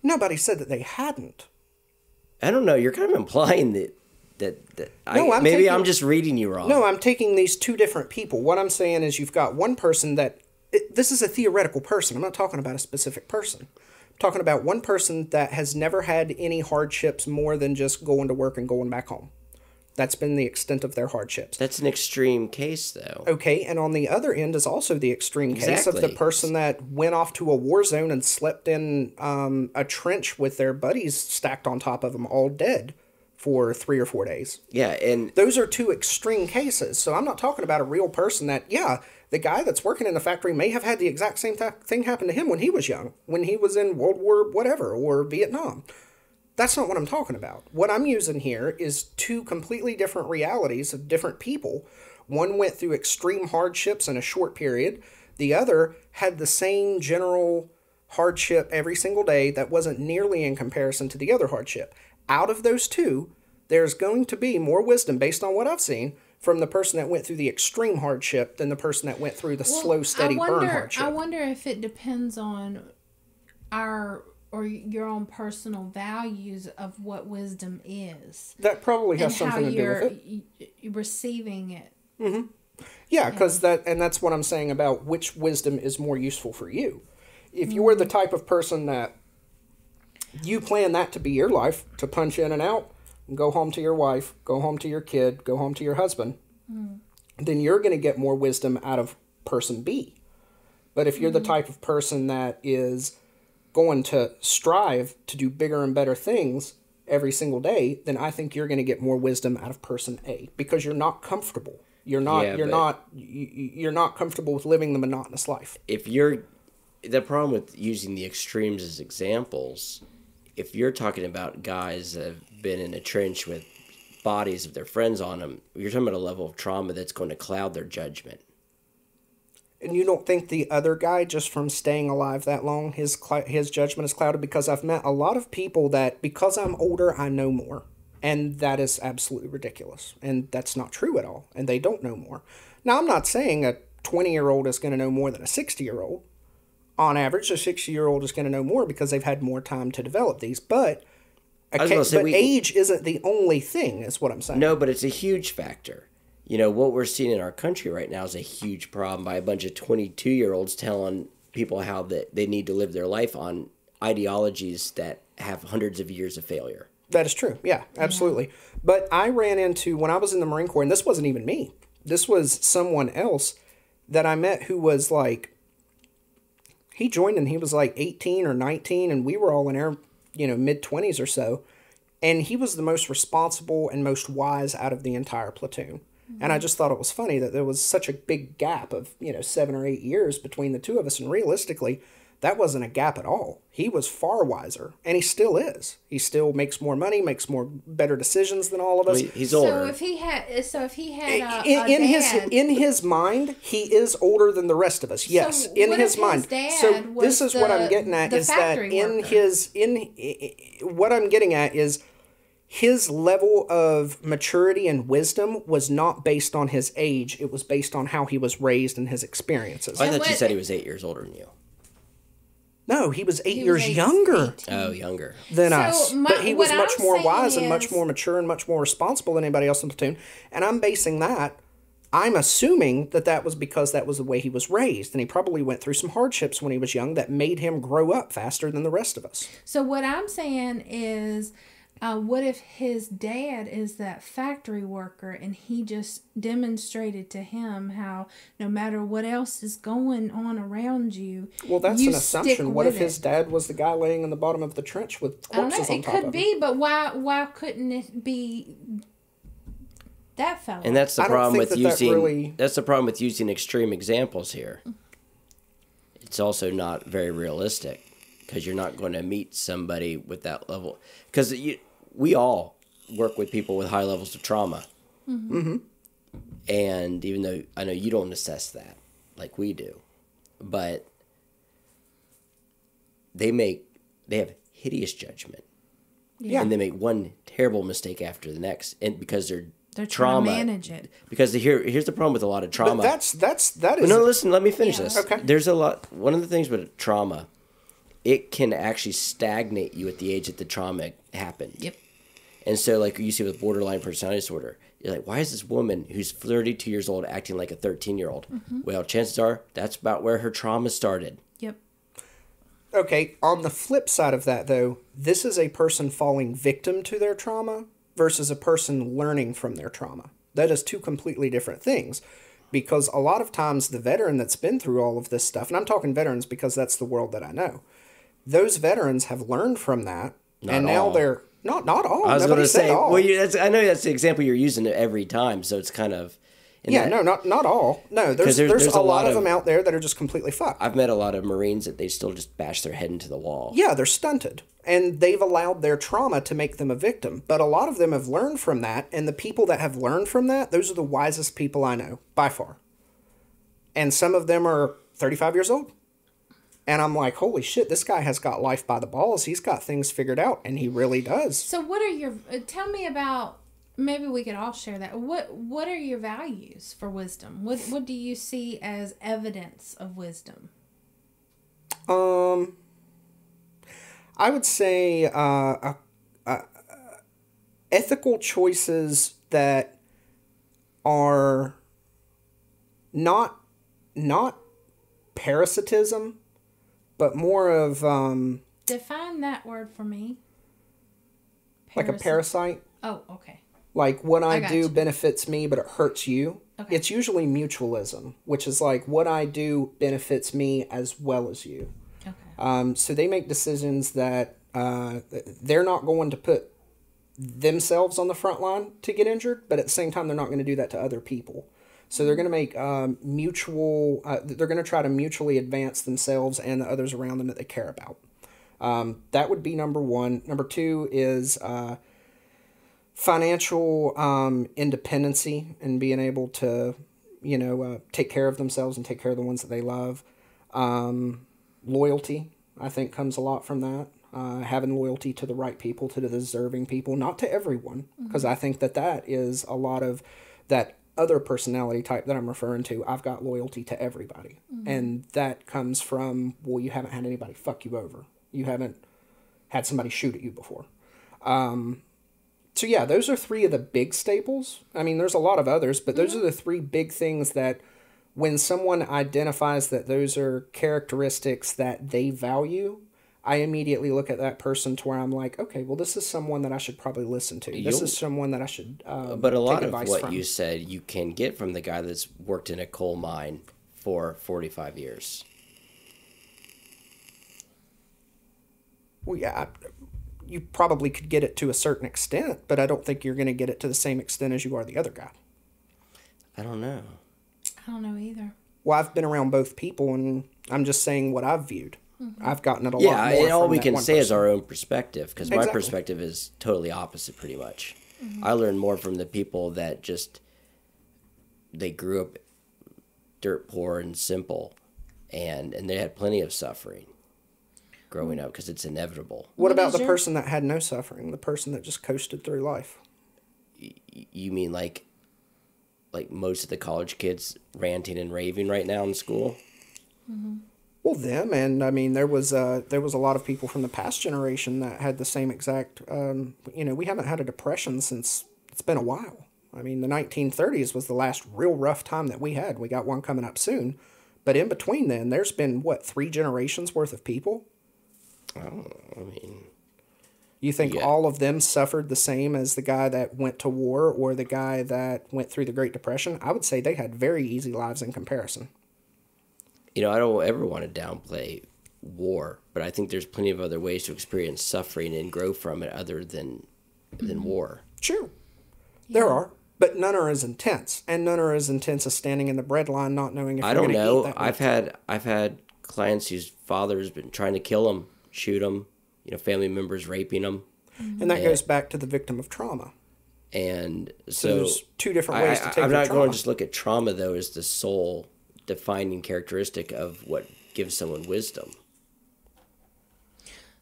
Nobody said that they hadn't. I don't know. You're kind of implying I'm just reading you wrong. No, I'm taking these two different people. What I'm saying is you've got one person this is a theoretical person. I'm not talking about a specific person. I'm talking about one person that has never had any hardships more than just going to work and going back home. That's been the extent of their hardships. That's an extreme case, though. Okay, and on the other end is also the extreme case of the person that went off to a war zone and slept in a trench with their buddies stacked on top of them, all dead, for 3 or 4 days. Yeah, and those are two extreme cases. So I'm not talking about a real person that, the guy that's working in the factory may have had the exact same thing happen to him when he was young, when he was in World War whatever, or Vietnam. That's not what I'm talking about. What I'm using here is two completely different realities of different people. One went through extreme hardships in a short period. The other had the same general hardship every single day that wasn't nearly in comparison to the other hardship. Out of those two, there's going to be more wisdom, based on what I've seen, from the person that went through the extreme hardship than the person that went through the slow, steady burn hardship. I wonder if it depends on your own personal values of what wisdom is. That probably has something to do with it. You're receiving it. Mm-hmm. Yeah, because that's what I'm saying about which wisdom is more useful for you. If you are the type of person that you plan that to be your life, to punch in and out, go home to your wife, go home to your kid, go home to your husband, then you're going to get more wisdom out of person B. But if you're the type of person that is going to strive to do bigger and better things every single day, then I think you're going to get more wisdom out of person A, because you're not comfortable. You're not comfortable with living the monotonous life. The problem with using the extremes as examples, if you're talking about guys that have been in a trench with bodies of their friends on them, you're talking about a level of trauma that's going to cloud their judgment. And you don't think the other guy, just from staying alive that long, his judgment is clouded? Because I've met a lot of people that, because I'm older, I know more. And that is absolutely ridiculous. And that's not true at all. And they don't know more. Now, I'm not saying a 20-year-old is going to know more than a 60-year-old. On average, a 60-year-old is going to know more because they've had more time to develop these. But age isn't the only thing, is what I'm saying. No, but it's a huge factor. You know, what we're seeing in our country right now is a huge problem by a bunch of 22-year-olds telling people how they need to live their life on ideologies that have hundreds of years of failure. That is true. Yeah, absolutely. But I ran into, when I was in the Marine Corps, and this wasn't even me. This was someone else that I met who was like, he joined and he was like 18 or 19, and we were all in our, mid-20s or so. And he was the most responsible and most wise out of the entire platoon. And I just thought it was funny that there was such a big gap of, 7 or 8 years between the two of us. And realistically, That wasn't a gap at all. He was far wiser, and he still is. He still makes more money, makes more better decisions than all of us. Well, he's older. So if he had In his mind, he is older than the rest of us. Yes, So in what his if mind. his dad So this was is what I'm getting at the is that factory worker? what I'm getting at is his level of maturity and wisdom was not based on his age. It was based on how he was raised and his experiences. I thought you what- said he was 8 years older than you. No, he was 8 He years was younger 18. Oh, younger. than So us. my- But he was what much I'm more saying wise and much is- more mature and much more responsible than anybody else in the platoon. And I'm basing that, I'm assuming that was because that was the way he was raised. And he probably went through some hardships when he was young that made him grow up faster than the rest of us. So what I'm saying is, what if his dad is that factory worker and he just demonstrated to him how no matter what else is going on around you, Well, that's you an assumption. stick What if with his it. dad was the guy laying in the bottom of the trench with I don't know. corpses on It top could of him? be, but why couldn't it be that fella? And that's the I don't problem think with that using really- that's the problem with using extreme examples here. It's also not very realistic because you're not going to meet somebody with that level. Because we all work with people with high levels of trauma. Mm-hmm. And even though I know you don't assess that like we do, but they have hideous judgment. Yeah. And they make one terrible mistake after the next, and because they're They're trauma. trying to manage it. Because here's the problem with a lot of trauma. But that But is... no, listen, let me finish Yeah. this. Okay. There's a lot. One of the things with trauma, it can actually stagnate you at the age that the trauma happened. Yep. And so, like you see with borderline personality disorder, you're like, why is this woman who's 32 years old acting like a 13-year-old? Mm-hmm. Well, chances are that's about where her trauma started. Yep. Okay, on the flip side of that, though, this is a person falling victim to their trauma versus a person learning from their trauma. That is two completely different things. Because a lot of times the veteran that's been through all of this stuff, and I'm talking veterans because that's the world that I know, those veterans have learned from that, Not and now all. they're... Not all. I was going Nobody to said say, all. well, I know that's the example you're using every time, so it's kind of... Yeah, no, not all. No, there's a lot of them out there that are just completely fucked. I've met a lot of Marines that they still just bash their head into the wall. Yeah, they're stunted. And they've allowed their trauma to make them a victim. But a lot of them have learned from that. And the people that have learned from that, those are the wisest people I know, by far. And some of them are 35 years old. And I'm like, holy shit, this guy has got life by the balls. He's got things figured out. And he really does. So what are your... tell me about... Maybe we could all share that. What are your values for wisdom? What do you see as evidence of wisdom? I would say ethical choices that are not parasitism, but more of Define that word for me. like a parasite. Oh, okay. Like what I got do you. benefits me, but it hurts you. Okay. It's usually mutualism, which is like what I do benefits me as well as you. Okay. So they make decisions that they're not going to put themselves on the front line to get injured, but at the same time, they're not going to do that to other people. So they're going to make they're going to try to mutually advance themselves and the others around them that they care about. That would be number one. Number two is financial independency and being able to, take care of themselves and take care of the ones that they love. Loyalty, I think, comes a lot from that. Having loyalty to the right people, to the deserving people, not to everyone, because I think that is a lot of that other personality type that I'm referring to. I've got loyalty to everybody. And that comes from, well, you haven't had anybody fuck you over. You haven't had somebody shoot at you before. So yeah, those are three of the big staples. I mean, there's a lot of others, but those are the three big things that when someone identifies that those are characteristics that they value, I immediately look at that person to where I'm like, okay, well, this is someone that I should probably listen to. This is someone that I should But a lot take of advice what from. you said you can get from the guy that's worked in a coal mine for 45 years. Well, yeah, you probably could get it to a certain extent, but I don't think you're going to get it to the same extent as you are the other guy. I don't know. I don't know either. Well, I've been around both people, and I'm just saying what I've viewed. I've gotten it a lot Yeah, more and all from we that can one say is person. our own perspective, because my Exactly. perspective is totally opposite, pretty much. I learned more from the people that just they grew up dirt poor and simple, and they had plenty of suffering growing up because it's inevitable. What about is the your- person that had no suffering, the person that just coasted through life? You mean like most of the college kids ranting and raving right now in school? Well, them, and I mean, there was a lot of people from the past generation that had the same exact. We haven't had a depression since it's been a while. I mean, the 1930s was the last real rough time that we had. We got one coming up soon, but in between then, there's been 3 generations worth of people. I mean, You think Yeah. all of them suffered the same as the guy that went to war or the guy that went through the Great Depression? I would say they had very easy lives in comparison. I don't ever want to downplay war, but I think there's plenty of other ways to experience suffering and grow from it other than war. Sure, there are, but none are as intense, and none are as intense as standing in the bread line not knowing if I you're don't going to eat know. that I've had clients whose father's been trying to kill them, shoot them. Family members raping them, And that goes back to the victim of trauma. and So so there's 2 different ways to take I'm your not trauma. going to just look at trauma though as the sole defining characteristic of what gives someone wisdom.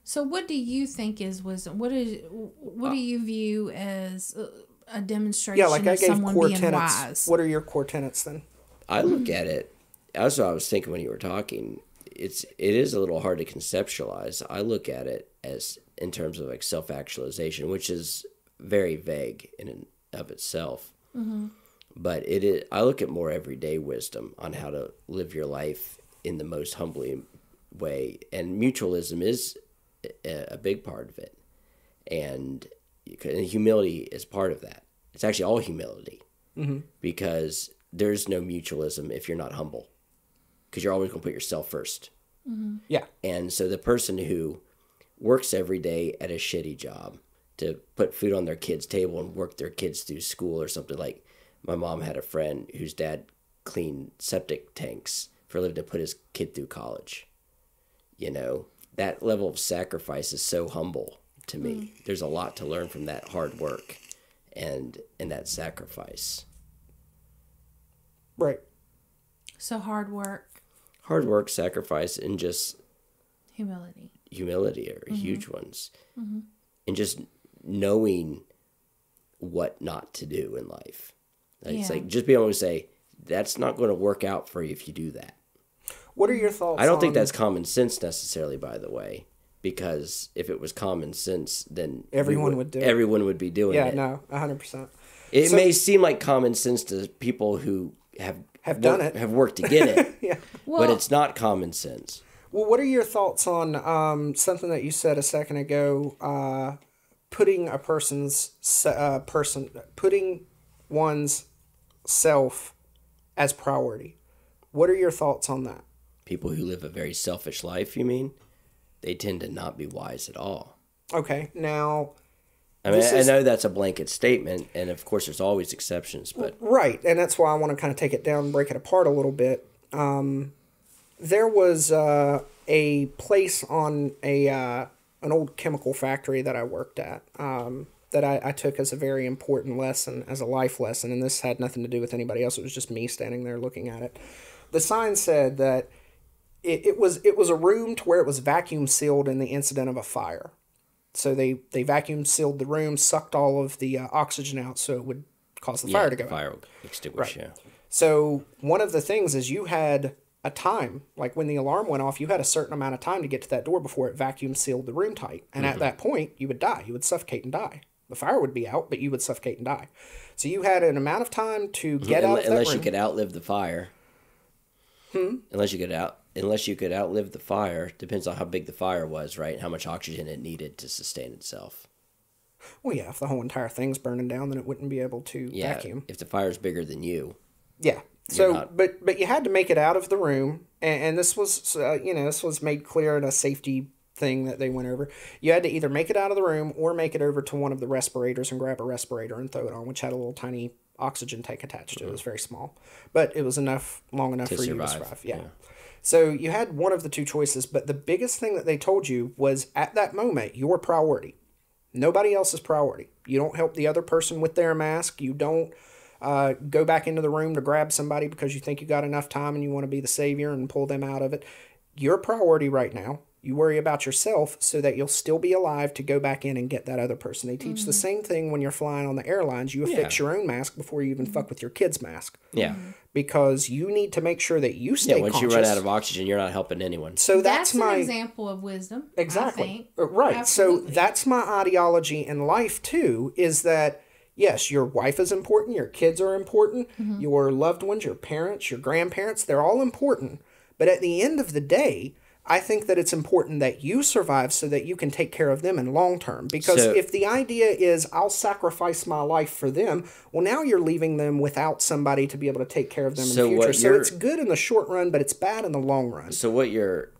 So, what do you think is wisdom? What do you view as a demonstration Yeah, like I of gave someone core being tenets. wise? What are your core tenets then? I look at it. That's what I was thinking when you were talking. It is a little hard to conceptualize. I look at it as in terms of like self-actualization, which is very vague in and of itself. But it is. I look at more everyday wisdom on how to live your life in the most humbling way, and mutualism is a big part of it, and humility is part of that. It's actually all humility, because there's no mutualism if you're not humble, because you're always going to put yourself first. Yeah. And so the person who works every day at a shitty job to put food on their kids' table and work their kids through school or something, like my mom had a friend whose dad cleaned septic tanks for a living to put his kid through college. That level of sacrifice is so humble to me. There's a lot to learn from that hard work and that sacrifice. Right. So, hard work, Hard work, sacrifice, and just humility. humility are huge ones. And just knowing what not to do in life. It's Yeah. like just being able to say, that's not going to work out for you if you do that. What are your thoughts I don't think on- that's common sense necessarily, by the way, because if it was common sense, then Everyone would do it. Everyone would be doing Yeah, it. no, 100%. It So- may seem like common sense to people who Have done it. have worked to get it, Yeah. but Well- it's not common sense. Well, what are your thoughts on something that you said a second ago? Putting a putting one's self as priority. What are your thoughts on that? People who live a very selfish life, you mean? They tend to not be wise at all. Okay, now I mean, This I is- know that's a blanket statement, and of course, there's always exceptions, but right, and that's why I want to kind of take it down, break it apart a little bit. There was a place on an old chemical factory that I worked at that I took as a very important lesson, as a life lesson, and this had nothing to do with anybody else. It was just me standing there looking at it. The sign said that it was a room to where it was vacuum sealed in the incident of a fire. So they vacuum sealed the room, sucked all of the oxygen out, so it would cause the fire to go out. fire will extinguish. Right. Yeah, So one of the things is you had a time, like when the alarm went off, you had a certain amount of time to get to that door before it vacuum sealed the room tight. And at that point, you would die. You would suffocate and die. The fire would be out, but you would suffocate and die. So you had an amount of time to get out of that unless room. you could outlive the fire. Unless you could outlive the fire, depends on how big the fire was, right? How much oxygen it needed to sustain itself. Well, yeah, if the whole entire thing's burning down, then it wouldn't be able to Yeah, vacuum. if the fire's bigger than you, Yeah. So, not- but you had to make it out of the room, and this was this was made clear in a safety thing that they went over. You had to either make it out of the room or make it over to one of the respirators and grab a respirator and throw it on, which had a little tiny oxygen tank attached to it. It was very small, but it was long enough To for you to survive, survive. Yeah. yeah. So you had one of the two choices, but the biggest thing that they told you was at that moment, your priority. Nobody else's priority. You don't help the other person with their mask. You don't go back into the room to grab somebody because you think you got enough time and you want to be the savior and pull them out of it. Your priority right now, you worry about yourself so that you'll still be alive to go back in and get that other person. They teach the same thing when you're flying on the airlines. You affix your own mask before you even fuck with your kid's mask. Yeah. Because you need to make sure that you stay Once conscious. you run out of oxygen, you're not helping anyone. So that's my an example of wisdom. Exactly. I think. Right. Absolutely. So that's my ideology in life too, is that yes, your wife is important, your kids are important, your loved ones, your parents, your grandparents, they're all important. But at the end of the day, I think that it's important that you survive so that you can take care of them in long term. Because if the idea is I'll sacrifice my life for them, well, now you're leaving them without somebody to be able to take care of them in the future. So it's good in the short run, but it's bad in the long run. So it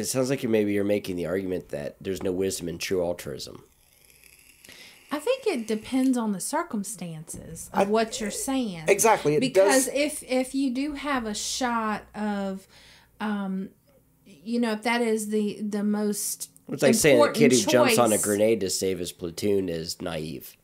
sounds like you're making the argument that there's no wisdom in true altruism. I think it depends on the circumstances of what you're saying. Exactly. Because if you do have a shot of, if that is the most It's like saying a kid who jumps on a choice. grenade to save his platoon is naive.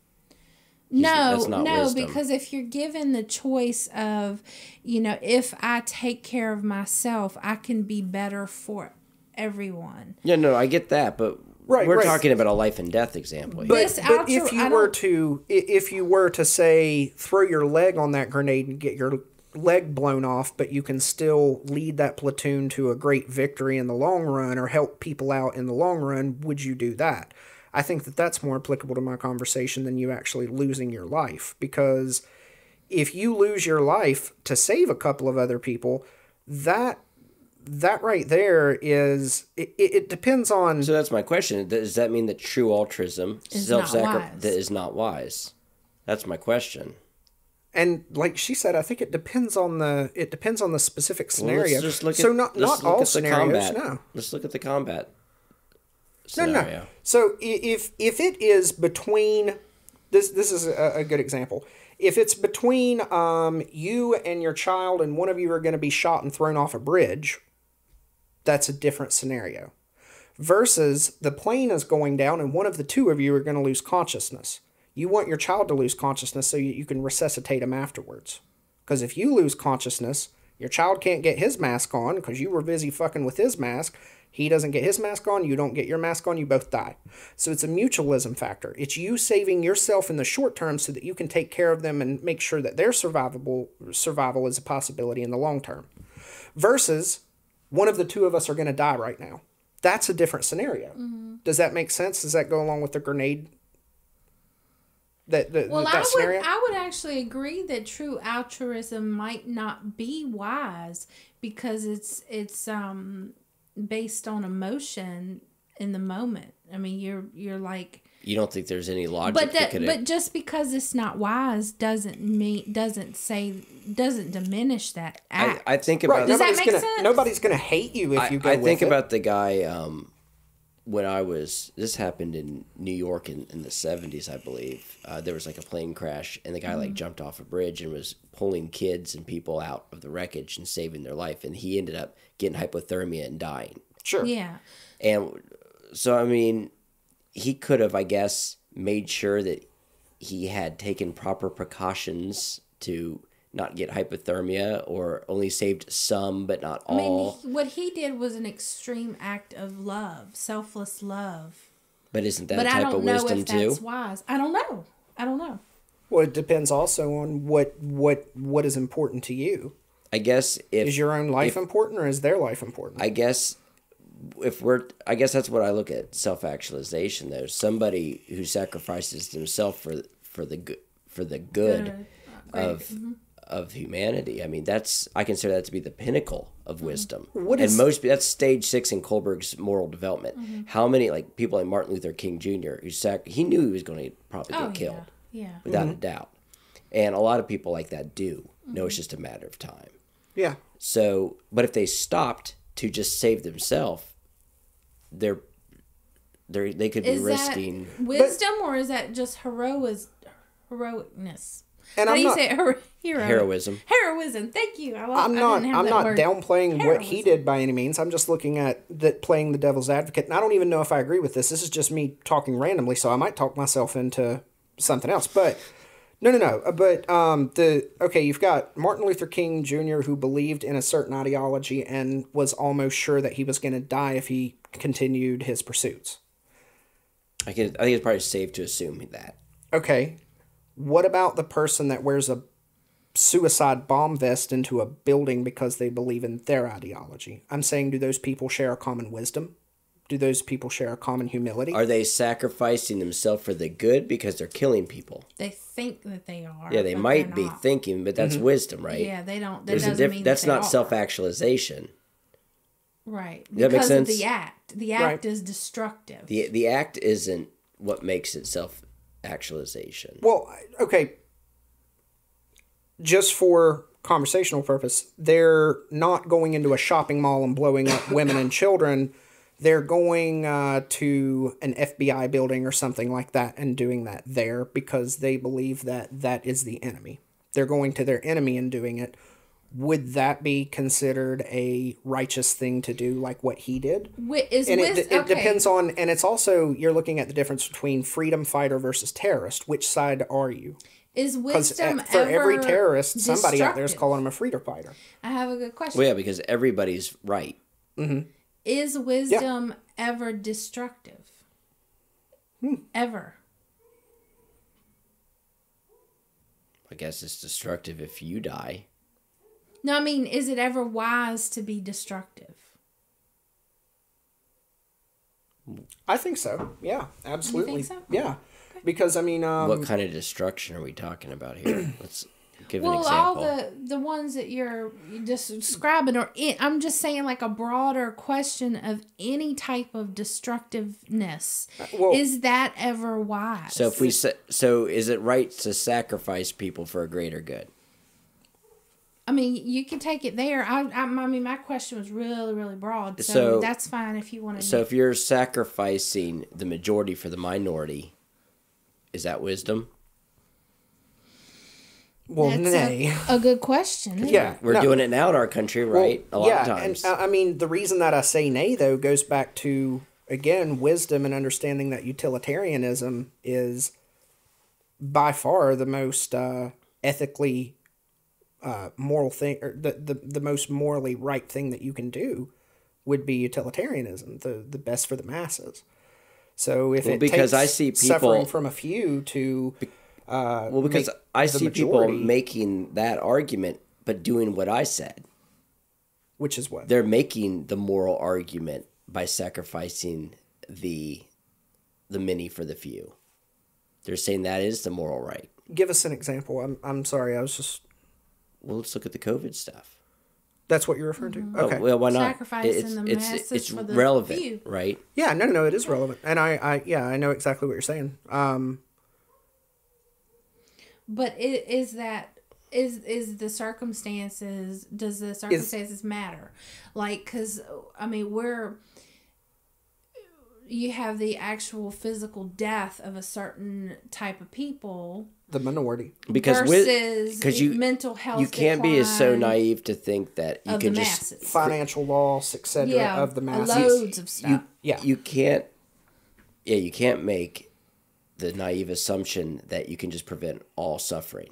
No, That's not wisdom. because if you're given the choice of, if I take care of myself, I can be better for everyone. Yeah, no, I get that, but we're talking about a life and death example here. But if you were to say throw your leg on that grenade and get your leg blown off, but you can still lead that platoon to a great victory in the long run or help people out in the long run, would you do that? I think that that's more applicable to my conversation than you actually losing your life, because if you lose your life to save a couple of other people, that right there is it depends on. So that's my question. Does that mean that true altruism is not wise? That's my question. And like she said, I think it depends on the specific scenario. Let's just look so at, not all scenarios. No. Let's look at the combat No. scenario. So if it is between this is a good example. If it's between you and your child and one of you are going to be shot and thrown off a bridge, that's a different scenario. Versus the plane is going down and one of the two of you are going to lose consciousness. You want your child to lose consciousness so you can resuscitate him afterwards. Because if you lose consciousness, your child can't get his mask on because you were busy fucking with his mask. He doesn't get his mask on, you don't get your mask on, you both die. So it's a mutualism factor. It's you saving yourself in the short term so that you can take care of them and make sure that their survival is a possibility in the long term. Versus one of the two of us are going to die right now. That's a different scenario. Mm-hmm. Does that make sense? Does that go along with the grenade? I would actually agree that true altruism might not be wise because it's based on emotion in the moment. I mean, you're like, you don't think there's any logic. But just because it's not wise doesn't diminish that act. I think about Does that make sense? Nobody's gonna hate you if you go. I think about the guy. When this happened in New York in the 70s, I believe. There was like a plane crash, and the guy jumped off a bridge and was pulling kids and people out of the wreckage and saving their life, and he ended up getting hypothermia and dying. Sure. Yeah. And so, I mean, he could have, I guess, made sure that he had taken proper precautions to not get hypothermia, or only saved some but not all. I mean, what he did was an extreme act of love, selfless love. But isn't that a type of wisdom too? But I don't know if that's wise. I don't know. Well, it depends also on what is important to you. I guess is your own life important, or is their life important? I guess that's what I look at self-actualization. There's somebody who sacrifices themselves for the good of humanity. I mean, I consider that to be the pinnacle of wisdom. That's stage 6 in Kohlberg's moral development. Mm-hmm. How many people like Martin Luther King Jr. He knew he was going to probably get killed, without a doubt. And a lot of people like that do. No, it's just a matter of time. Yeah. So, but if they stopped to just save themselves, they could be risking wisdom, or is that just heroicness? And How I'm do you not, say it? Hero. Heroism. Heroism. Thank you. I'm not downplaying what he Heroism. did by any means. I'm just looking at that playing the devil's advocate. And I don't even know if I agree with this. This is just me talking randomly, so I might talk myself into something else. But no. But you've got Martin Luther King Jr. who believed in a certain ideology and was almost sure that he was going to die if he continued his pursuits. I think it's probably safe to assume that. Okay. What about the person that wears a suicide bomb vest into a building because they believe in their ideology? I'm saying, do those people share a common wisdom? Do those people share a common humility? Are they sacrificing themselves for the good because they're killing people? They think that they are. Yeah, they but might they're be not. thinking, but that's wisdom, right? Yeah, they don't. That There's a doesn't mean that's that they not are. self-actualization. Right. Does that make Because sense? of the act. The act Right. is destructive. The act isn't what makes it self-actualization. Well, okay. Just for conversational purpose, they're not going into a shopping mall and blowing up women and children. They're going to an FBI building or something like that and doing that there because they believe that that is the enemy. They're going to their enemy and doing it. Would that be considered a righteous thing to do, like what he did? It depends on, and it's also, you're looking at the difference between freedom fighter versus terrorist. Which side are you? Is Because wisdom for every ever terrorist, somebody out there is destructive? calling him a freedom fighter. I have a good question. Well, yeah, because everybody's right. Is wisdom ever destructive? Ever? I guess it's destructive if you die. No, I mean, is it ever wise to be destructive? I think so. Yeah, absolutely. so? Yeah, because I mean, What kind of destruction are we talking about here? Let's give an Well, example. all the ones that you're just describing, I'm just saying like a broader question of any type of destructiveness. well- Is that ever wise? So if we so is it right to sacrifice people for a greater good? I mean, you can take it there. I mean, my question was really, really broad, so So- that's fine if you want to. So if you're sacrificing the majority for the minority, is that wisdom? well, That's nay. a good question. isn't Yeah, it? We're no. doing it now in our country, right? Well, a lot of times. And I mean, the reason that I say nay, though, goes back to, again, wisdom and understanding that utilitarianism is by far the most ethically moral thing, or the most morally right thing that you can do would be utilitarianism, the best for the masses. So if because takes I see people- suffering from a few to well, because make I the see majority- people making that argument, but doing what I said. which is what? They're making the moral argument by sacrificing the many for the few. They're saying that is the moral right. Give us an example. I'm sorry, I was just... Well, let's look at the COVID stuff. That's what you're referring to? Oh, Okay. well, why not? Sacrificing the masses it's for the relevant, few. right? Yeah, no, it is relevant. And I know exactly what you're saying. But is the circumstances? Does the circumstances matter? Like, because I mean, you have the actual physical death of a certain type of people The minority. Because versus mental health. you can't be so decline naive to think that you of can the just masses. Financial loss, etc. Yeah, of the masses. loads of stuff. you can't you can't make the naive assumption that you can just prevent all suffering.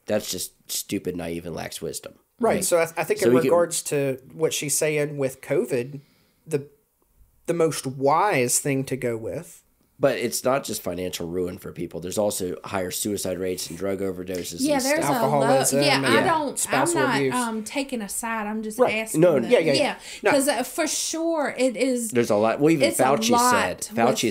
That's just stupid, naive, and lacks wisdom. Right. So I think So in we can- regards to what she's saying with COVID, the most wise thing to go with. But it's not just financial ruin for people. There's also higher suicide rates and drug overdoses. Yeah, and there's stuff. Alcoholism a lot. Yeah, I and don't. spousal I'm abuse. not taking a side. I'm just Right. asking. No, yeah. No. Because for sure it is. There's a lot. Well, even It's a Fauci lot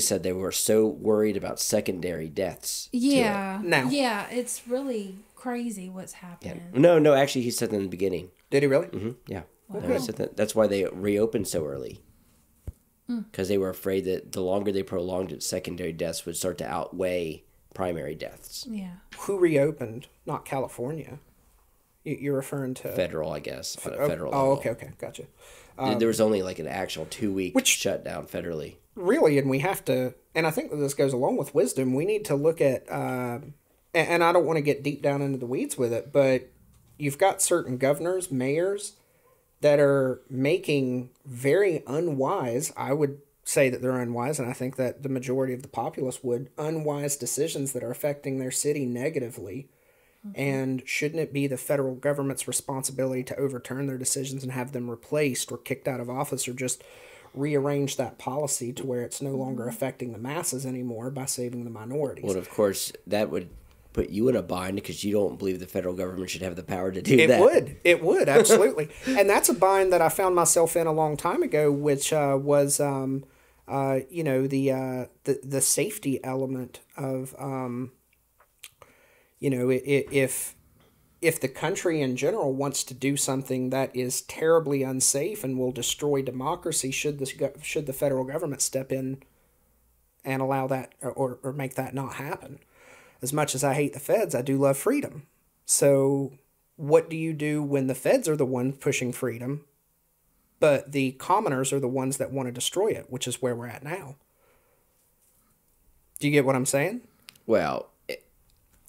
said they were so worried about secondary deaths. to it. Yeah. Now. Yeah, it's really crazy what's happening. No. Actually, he said that in the beginning. Did he really? Yeah. No, he said that. That's why they reopened so early. Because they were afraid that the longer they prolonged it, secondary deaths would start to outweigh primary deaths. Yeah. Who reopened? Not California. You're referring to Federal, I guess, on a Oh, federal oh, level. okay, gotcha. There was only like an actual 2-week Which- shutdown federally. Really, and we have to, and I think that this goes along with wisdom. We need to look at and I don't want to get deep down into the weeds with it, but you've got certain governors, mayors that are making very unwise, I would say that they're unwise, and I think that the majority of the populace would, unwise decisions that are affecting their city negatively. And shouldn't it be the federal government's responsibility to overturn their decisions and have them replaced or kicked out of office, or just rearrange that policy to where it's no longer affecting the masses anymore by saving the minorities? Well, of course, that would put you in a bind because you don't believe the federal government should have the power to do that. It would, absolutely. And that's a bind that I found myself in a long time ago, which was, the safety element of, if the country in general wants to do something that is terribly unsafe and will destroy democracy, should the federal government step in and allow that or make that not happen? As much as I hate the feds, I do love freedom. So what do you do when the feds are the ones pushing freedom, but the commoners are the ones that want to destroy it, which is where we're at now? Do you get what I'm saying? Well,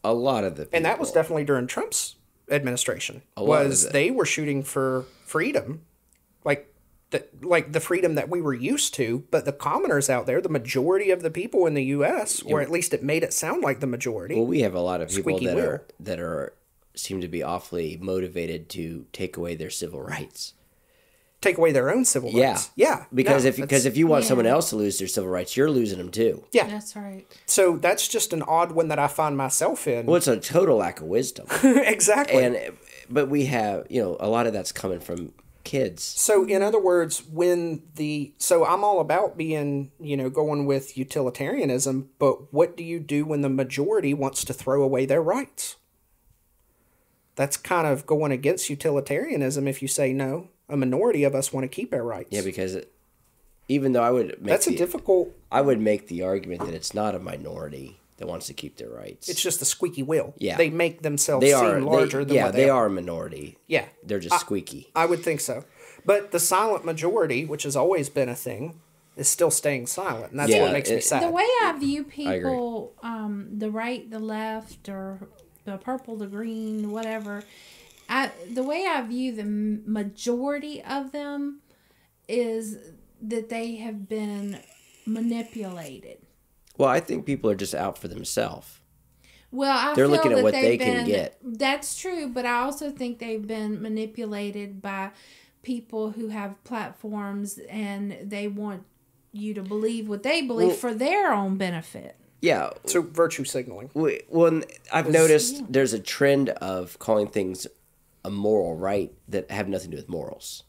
a lot of the people, and that was definitely during Trump's administration, they were shooting for freedom, like the freedom that we were used to, but the commoners out there, the majority of the people in the U.S., or at least it made it sound like the majority. Well, we have a lot of people that seem to be awfully motivated to take away their civil rights. Take away their own civil rights. Yeah. Because if you want someone else to lose their civil rights, you're losing them too. Yeah. That's right. So that's just an odd one that I find myself in. Well, it's a total lack of wisdom. Exactly. But we have, a lot of that's coming from kids. So in other words, so I'm all about being, going with utilitarianism, but what do you do when the majority wants to throw away their rights? That's kind of going against utilitarianism if you say no. A minority of us want to keep our rights. Yeah, because even though I would make I would make the argument that it's not a minority that wants to keep their rights. It's just a squeaky wheel. Yeah. They make themselves seem larger than what they are. They are a minority. Yeah. They're just squeaky. I would think so. But the silent majority, which has always been a thing, is still staying silent. And that's what makes me sad. The way I view people, the right, the left, or the purple, the green, whatever, the way I view the majority of them is that they have been manipulated. Well, I think people are just out for themselves. Well, they're looking at what they can get. That's true, but I also think they've been manipulated by people who have platforms and they want you to believe what they believe for their own benefit. Yeah. So virtue signaling. Well, I've noticed there's a trend of calling things a moral right that have nothing to do with morals.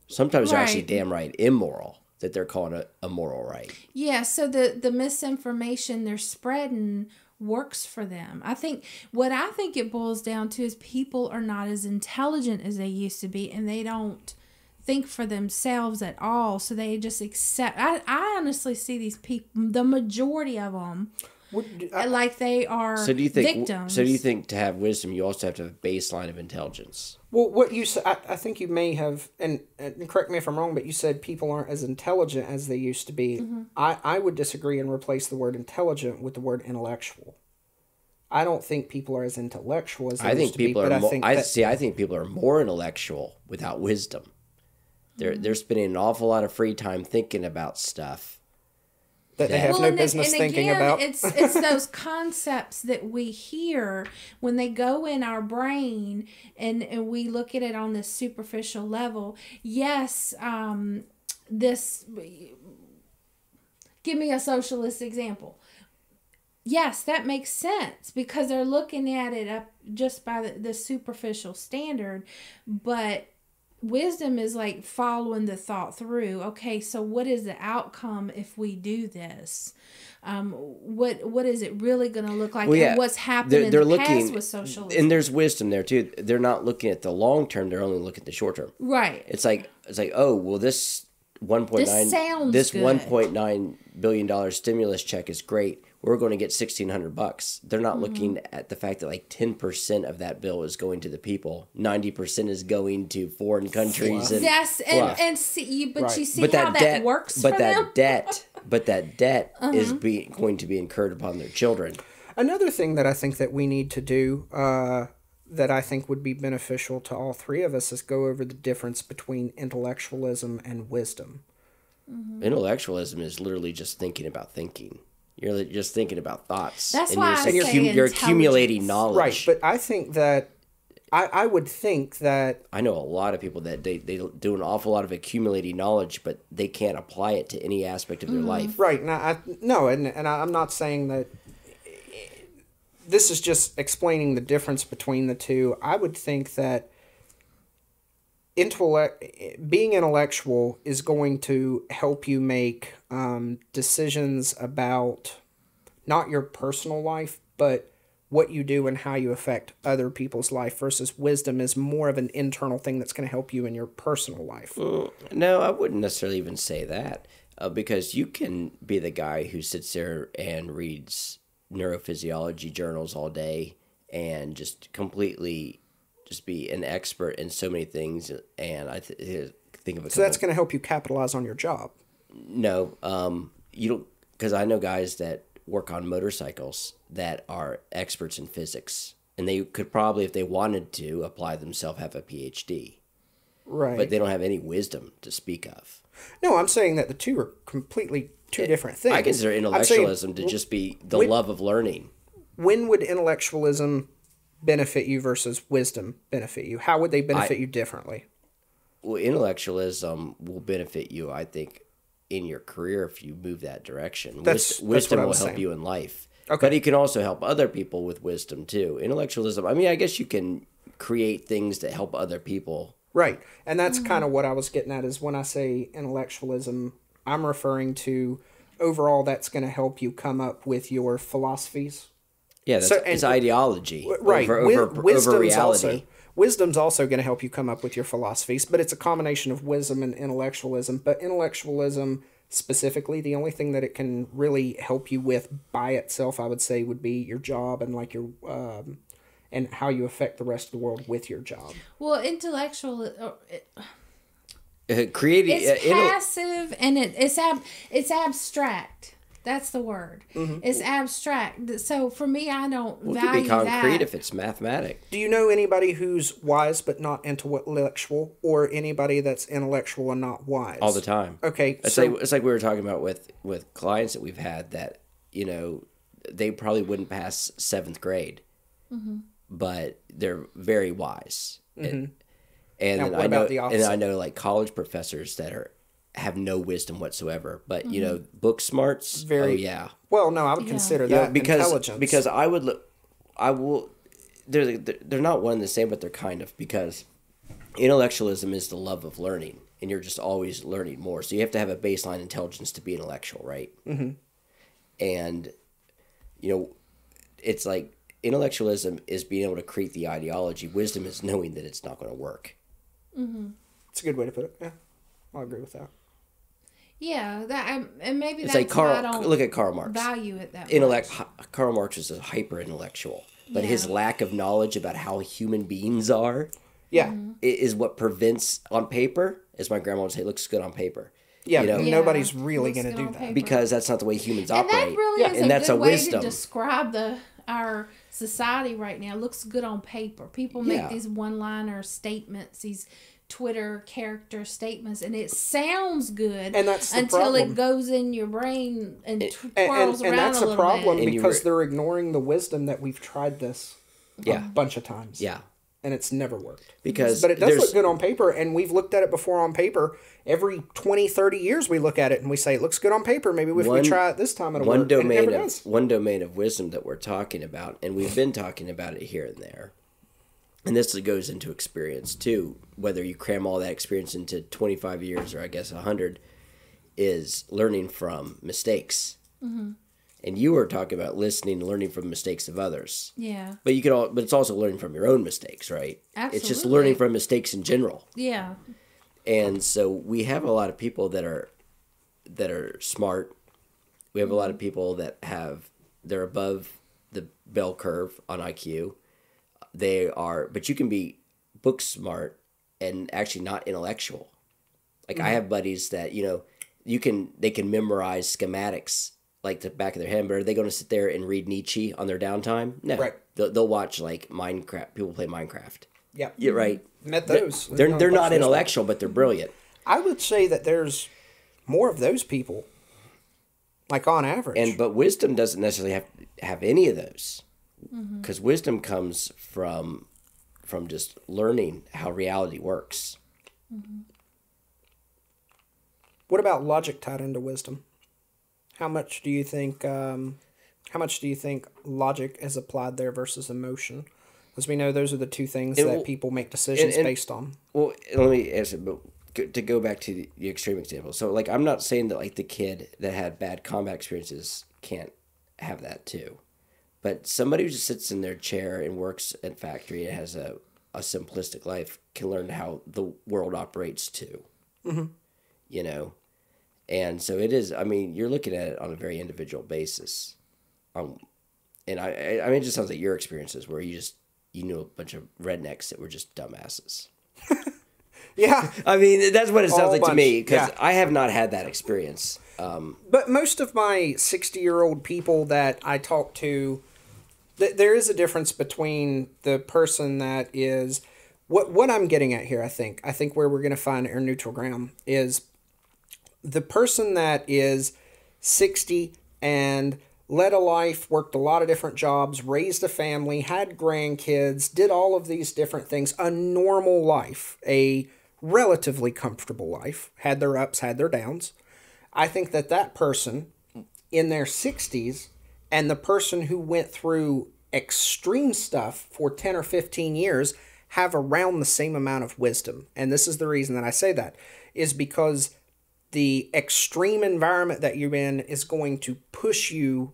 Sometimes they're actually damn right immoral that they're calling a moral right. Yeah, so the misinformation they're spreading works for them. I think it boils down to is people are not as intelligent as they used to be, and they don't think for themselves at all, so they just accept. I honestly see these people, the majority of them, like they are victims. So do you think to have wisdom, you also have to have a baseline of intelligence? Well, what you said, I think you may have, and correct me if I'm wrong, but you said people aren't as intelligent as they used to be. Mm-hmm. I would disagree and replace the word intelligent with the word intellectual. I don't think people are as intellectual as they used to be. I think people are more intellectual without wisdom. They're spending an awful lot of free time thinking about stuff that they have no business thinking about. It's those concepts that we hear when they go in our brain and we look at it on this superficial level. Yes, give me a socialist example. Yes, that makes sense because they're looking at it up just by the superficial standard, but wisdom is like following the thought through. Okay, so what is the outcome if we do this? What is it really going to look like? And what's happened in the past with socialism? And there's wisdom there too. They're not looking at the long term. They're only looking at the short term. Right. It's like oh well, this $1.9 billion stimulus check is great. We're going to get $1,600. They're not looking at the fact that like 10% of that bill is going to the people. 90% is going to foreign countries. And yes, and see, but you see how that works for them? But that debt is going to be incurred upon their children. Another thing that I think that we need to do, that I think would be beneficial to all three of us, is go over the difference between intellectualism and wisdom. Intellectualism is literally just thinking about thinking. You're just thinking about thoughts. That's and why I you're, say you're accumulating intelligence. knowledge. Right, but I think that I would think that I know a lot of people that they do an awful lot of accumulating knowledge, but they can't apply it to any aspect of their life. right now I'm not saying that. This is just explaining the difference between the two. I would think that being intellectual is going to help you make decisions about not your personal life, but what you do and how you affect other people's life, versus wisdom is more of an internal thing that's going to help you in your personal life. No, I wouldn't necessarily even say that, because you can be the guy who sits there and reads neurophysiology journals all day and just completely just be an expert in so many things. And I think of a So that's going to help you capitalize on your job. No, you don't, because I know guys that work on motorcycles that are experts in physics, and they could probably, if they wanted to apply themselves, have a PhD. Right. But they don't have any wisdom to speak of. No, I'm saying that the two are completely two different things. I consider intellectualism to just be the love of learning. When would intellectualism benefit you versus wisdom benefit you? How would they benefit you differently? Well, intellectualism will benefit you, I think, in your career if you move that direction. That's Wisdom what I will was help saying. you in life. Okay. But it can also help other people with wisdom, too. Intellectualism, I mean, I guess you can create things that help other people. Right. And that's kind of what I was getting at, is when I say intellectualism, I'm referring to overall that's going to help you come up with your philosophies. Yeah, that's, it's ideology Right. over reality. Wisdom's also going to help you come up with your philosophies, but it's a combination of wisdom and intellectualism. But intellectualism specifically, the only thing that it can really help you with by itself, I would say, would be your job and like your and how you affect the rest of the world with your job. Well, intellectual. Creating It's passive and it's abstract. That's the word. Mm-hmm. It's abstract. So for me, I don't it could value be concrete that. if it's mathematic. Do you know anybody who's wise but not intellectual, or anybody that's intellectual and not wise? All the time. Okay, It's like we were talking about with clients that we've had that, they probably wouldn't pass 7th grade, but they're very wise. And Now, then what about the opposite? I know like college professors that have no wisdom whatsoever, but book smarts. Very- oh yeah. Well, no, I would consider that intelligence. Because they're not one and the same, but they're kind of, because intellectualism is the love of learning, and you're just always learning more. So you have to have a baseline intelligence to be intellectual, right? Mm-hmm. And it's like intellectualism is being able to create the ideology. Wisdom is knowing that it's not going to work. It's a good way to put it. Yeah, I'll agree with that. Yeah, and maybe It's that's like why I don't look at Karl Marx. value it that much. Karl Marx is a hyper intellectual, but his Yeah. lack of knowledge about how human beings are Yeah, is what prevents, on paper, as my grandma would say, looks good on paper. yeah. You know, Yeah, Nobody's really looks going to good do on that. paper. because that's not the way humans And operate. that really is and a that's good a way wisdom. to describe our society right now. It looks good on paper. People make Yeah. these one-liner statements, these Twitter character statements, and it sounds good And that's the until problem. it goes in your brain and And, twirls and around that's a a little problem bit. And you because re- they're ignoring the wisdom that we've tried this Yeah. a bunch of times. Yeah. And it's never worked. Because But it does there's look good on paper, and we've looked at it before on paper. Every 20, 30 years we look at it and we say, it looks good on paper. Maybe if we try it this time, it'll work. And it never does. one domain of wisdom that we're talking about, and we've been talking about it here and there. And this goes into experience too, whether you cram all that experience into 25 years or I guess 100, is learning from mistakes. Mm-hmm. And you were talking about listening and learning from mistakes of others. Yeah. But but it's also learning from your own mistakes, right? It's just Absolutely. learning from mistakes in general. Yeah. And so we have a lot of people that are smart. We have a lot of people they're above the bell curve on IQ. But you can be book smart and actually not intellectual. Like I have buddies that, they can memorize schematics like the back of their head, but are they going to sit there and read Nietzsche on their downtime? No. Right. They'll watch like Minecraft. People play Minecraft. Yeah. Yeah, right. Met those. They're not intellectual, but they're brilliant. I would say that there's more of those people, like on average. But wisdom doesn't necessarily have any of those, because wisdom comes from just learning how reality works. What about logic tied into wisdom? How much do you think? Logic is applied there versus emotion? As we know, those are the two things that people make decisions based on. Well, let me answer, but to go back to the extreme example. So, like, I'm not saying that, like, the kid that had bad combat experiences can't have that, too. But somebody who just sits in their chair and works at factory and has a simplistic life can learn how the world operates, too. You know? And so it is, I mean, you're looking at it on a very individual basis. And I mean, it just sounds like your experiences where you knew a bunch of rednecks that were just dumbasses. Yeah. I mean, that's what it sounds like to me, because yeah. I have not had that experience. But most of my 60-year-old people that I talk to, there is a difference between the person that is... What I'm getting at here, I think where we're going to find our neutral ground is the person that is 60 and led a life, worked a lot of different jobs, raised a family, had grandkids, did all of these different things, a normal life, a relatively comfortable life, had their ups, had their downs. I think that person in their 60s and the person who went through extreme stuff for 10 or 15 years have around the same amount of wisdom. And this is the reason that I say that, is because the extreme environment that you're in is going to push you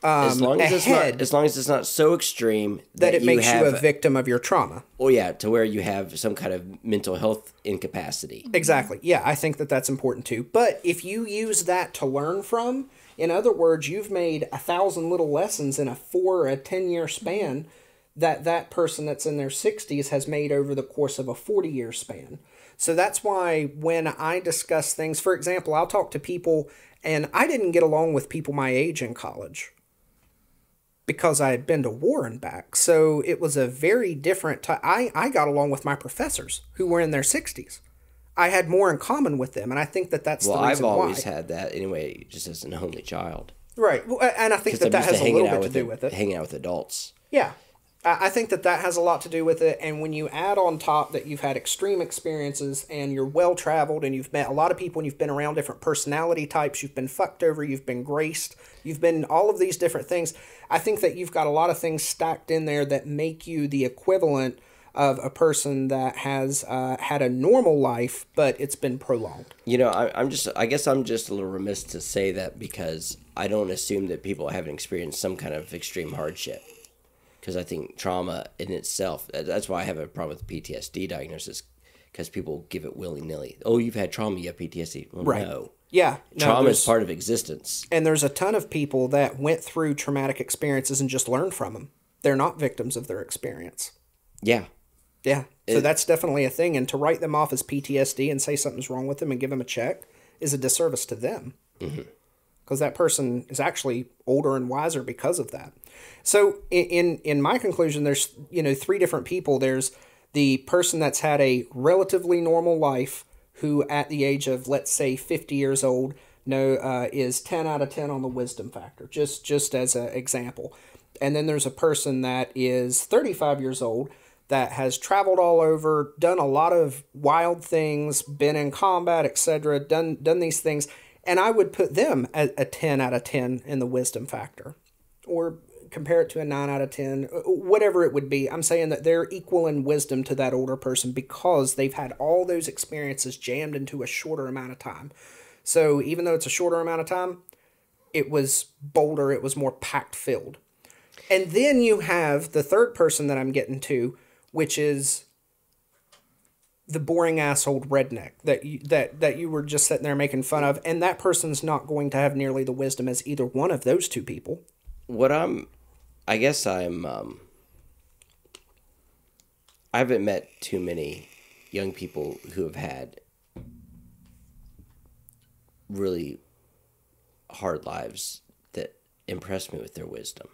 as long as ahead, it's not so extreme that it makes you a victim of your trauma. Oh yeah, to where you have some kind of mental health incapacity. Exactly. Yeah, I think that's important too. But if you use that to learn from, in other words, you've made 1,000 little lessons in a 4 or a 10-year span that person that's in their 60s has made over the course of a 40-year span. So that's why when I discuss things, for example, I'll talk to people, and I didn't get along with people my age in college because I had been to war and back. So it was a very different time. I got along with my professors who were in their 60s. I had more in common with them, and I think that's the reason why. I've always had that anyway, just as an only child. Right, well, and I think that has a little bit to do with it. Hanging out with adults. Yeah. I think that has a lot to do with it, and when you add on top that you've had extreme experiences and you're well-traveled and you've met a lot of people and you've been around different personality types, you've been fucked over, you've been graced, you've been all of these different things, I think that you've got a lot of things stacked in there that make you the equivalent of a person that has had a normal life, but it's been prolonged. You know, I guess I'm just a little remiss to say that because I don't assume that people haven't experienced some kind of extreme hardship. Because I think trauma in itself, that's why I have a problem with PTSD diagnosis, because people give it willy-nilly. Oh, you've had trauma, you have PTSD. Well, right. No. Yeah. Trauma is part of existence. And there's a ton of people that went through traumatic experiences and just learned from them. They're not victims of their experience. Yeah. Yeah. So that's definitely a thing. And to write them off as PTSD and say something's wrong with them and give them a check is a disservice to them. Mm-hmm. Because that person is actually older and wiser because of that. So in my conclusion, there's 3 different people. There's the person that's had a relatively normal life who at the age of, let's say, 50 years old, is 10 out of 10 on the wisdom factor, just as an example. And then there's a person that is 35 years old that has traveled all over, done a lot of wild things, been in combat, etc., done these things. And I would put them at a 10 out of 10 in the wisdom factor. Or compare it to a 9 out of 10, whatever it would be. I'm saying that they're equal in wisdom to that older person because they've had all those experiences jammed into a shorter amount of time. So even though it's a shorter amount of time, it was bolder, it was more packed filled. And then you have the third person that I'm getting to, which is the boring ass old redneck that you were just sitting there making fun of, and that person's not going to have nearly the wisdom as either one of those two people. I haven't met too many young people who have had really hard lives that impress me with their wisdom.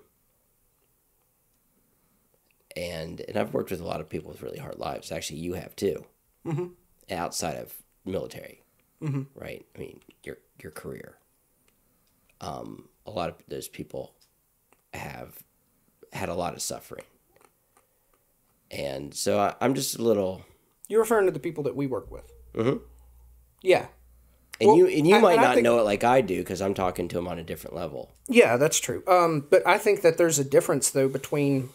And I've worked with a lot of people with really hard lives. Actually, you have too. Mm-hmm. Outside of military, right? I mean, your career. A lot of those people have had a lot of suffering. And so I'm just a little... You're referring to the people that we work with. Mm-hmm. Yeah. And you might not know it like I do because I'm talking to them on a different level. Yeah, that's true. But I think that there's a difference, though, between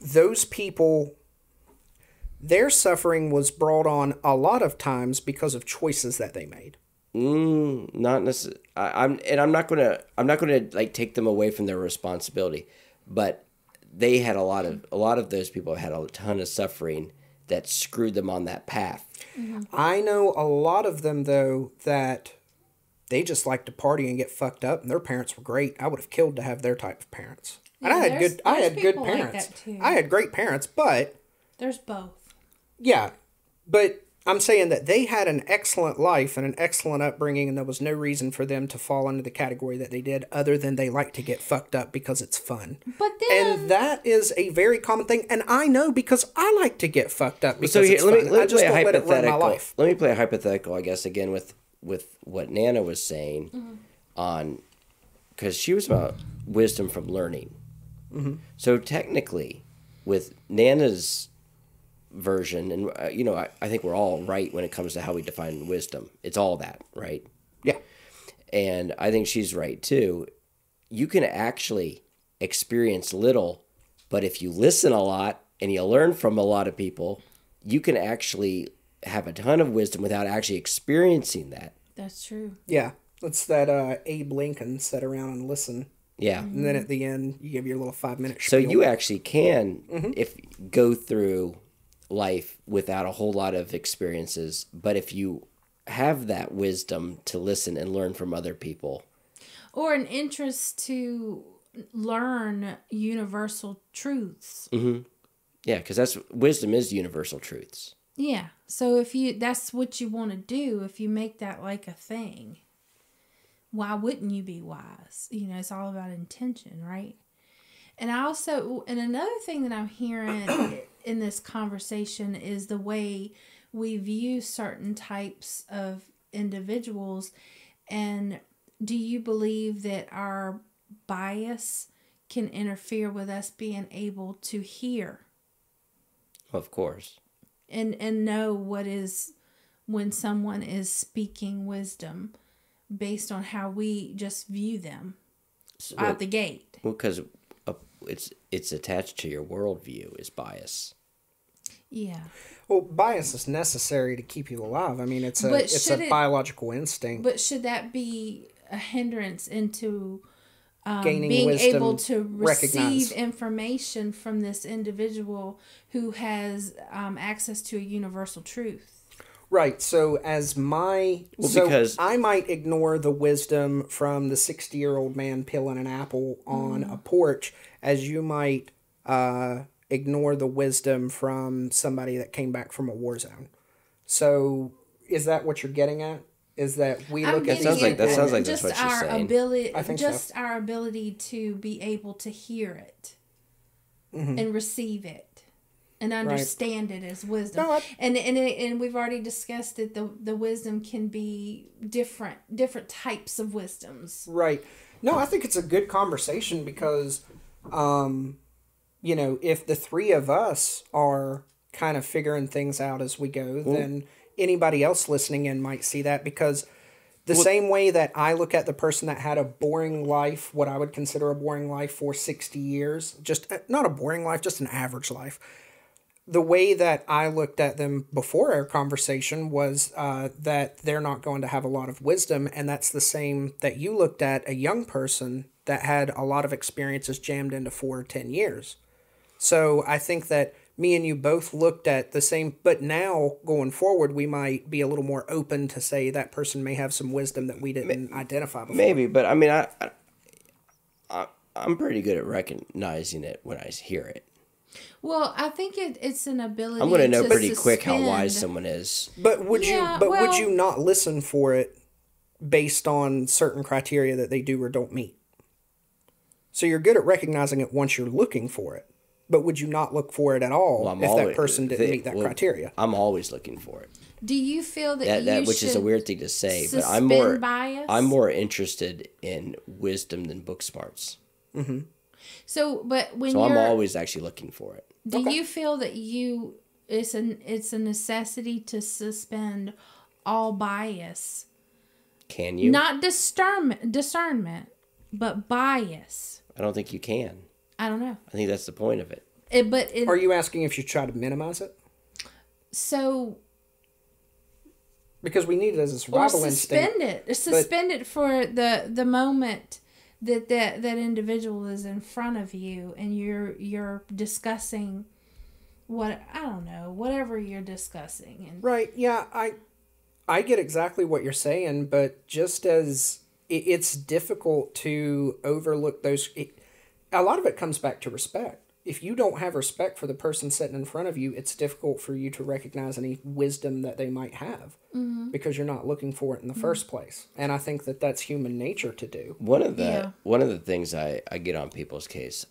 those people. Their suffering was brought on a lot of times because of choices that they made. Not necessarily. I'm not gonna like take them away from their responsibility, but they had a lot of those people had a ton of suffering that screwed them on that path. Mm-hmm. I know a lot of them, though, that they just like to party and get fucked up, and their parents were great. I would have killed to have their type of parents. Yeah, and I had good people parents. like that too. I had great parents, but There's both. yeah, but I'm saying that they had an excellent life and an excellent upbringing, and there was no reason for them to fall into the category that they did, other than they like to get fucked up because it's fun. But then, And that is a very common thing, and I know because I like to get fucked up because So here, it's let fun. me I just play a don't let it run my hypothetical. life. Let me play a hypothetical, I guess, again with what Nana was saying on, because she was about wisdom from learning. Mm-hmm. So technically, with Nana's version, and I think we're all right when it comes to how we define wisdom. It's all that, right? Yeah. And I think she's right too. You can actually experience little, but if you listen a lot and you learn from a lot of people, you can actually have a ton of wisdom without actually experiencing that. that's true. Yeah. It's that Abe Lincoln sit around and listen. Yeah. And then at the end, you give your little 5-minute So spiel. you actually can if go through life without a whole lot of experiences, but if you have that wisdom to listen and learn from other people, Or an interest to learn universal truths. yeah, because wisdom is universal truths. Yeah. So that's what you want to do, if you make that like a thing, why wouldn't you be wise? It's all about intention, right? And another thing that I'm hearing in this conversation is the way we view certain types of individuals. And do you believe that our bias can interfere with us being able to hear Of course. and know what is when someone is speaking wisdom based on how we just view them out the gate? Well, because it's attached to your worldview is bias. Yeah. Well, bias is necessary to keep you alive. I mean, it's a biological instinct. But should that be a hindrance into Gaining being wisdom, able to receive recognize. information from this individual who has access to a universal truth? Right. So because I might ignore the wisdom from the 60-year-old man peeling an apple on a porch, as you might ignore the wisdom from somebody that came back from a war zone. So is that what you're getting at? Is that we look at sounds like that's what just she's our saying. ability, I think just so. our ability to be able to hear it and receive it and understand it as wisdom. No, and we've already discussed that the wisdom can be different types of wisdoms. Right. No, I think it's a good conversation because, if the three of us are kind of figuring things out as we go, then anybody else listening in might see that, because the same way that I look at the person that had a boring life, what I would consider a boring life for 60 years, just not a boring life, just an average life. The way that I looked at them before our conversation was that they're not going to have a lot of wisdom, and that's the same that you looked at a young person that had a lot of experiences jammed into 4 or 10 years. So I think that me and you both looked at the same, but now going forward, we might be a little more open to say that person may have some wisdom that we didn't identify before. Maybe, but I mean, I'm pretty good at recognizing it when I hear it. Well, I think it's an ability. I'm going to know pretty suspend. quick how wise someone is. But would Yeah, you not listen for it based on certain criteria that they do or don't meet. So you're good at recognizing it once you're looking for it. But would you not look for it at all if that person didn't meet that criteria? I'm always looking for it. Do you feel that you which is a weird thing to say, but bias? I'm more interested in wisdom than book smarts. Mm-hmm. So, but I'm always actually looking for it. Do you feel that it's a necessity to suspend all bias? Can you? Not discernment, but bias. I don't think you can. I don't know. I think that's the point of it. Are you asking if you try to minimize it? So. Because we need it as a survival instinct. Suspend it for the moment that individual is in front of you and you're discussing whatever you're discussing. And right, yeah, I get exactly what you're saying, but just as it's difficult to overlook those, a lot of it comes back to respect. If you don't have respect for the person sitting in front of you, it's difficult for you to recognize any wisdom that they might have because you're not looking for it in the first place. And I think that that's human nature to do. One of the things I get on people's case,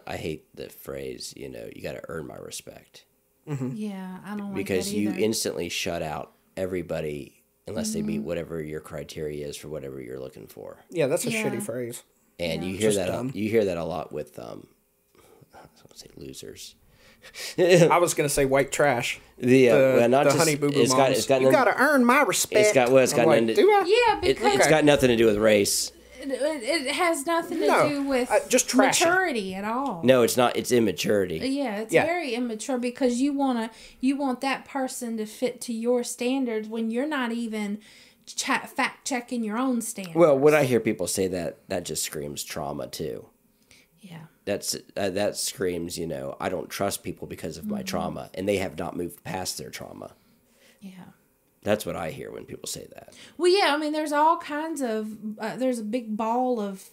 I hate the phrase, you got to earn my respect. Mm-hmm. Yeah, I don't like because that either. you instantly shut out everybody unless they meet whatever your criteria is for whatever you're looking for. Yeah, that's a shitty phrase. And you hear that a lot with I don't say losers. I was gonna say white trash. The Honey Boo Boo Moms. You gotta earn my respect. Do I? Yeah, because it's got nothing to do with race. It has nothing to do with just maturity at all. No, it's not. It's immaturity. Yeah, it's very immature because you want that person to fit to your standards when you're not even fact checking your own standards. Well, when I hear people say that just screams trauma too. Yeah. That screams, I don't trust people because of my trauma, and they have not moved past their trauma. Yeah. That's what I hear when people say that. Well, yeah, I mean, there's all kinds of, there's a big ball of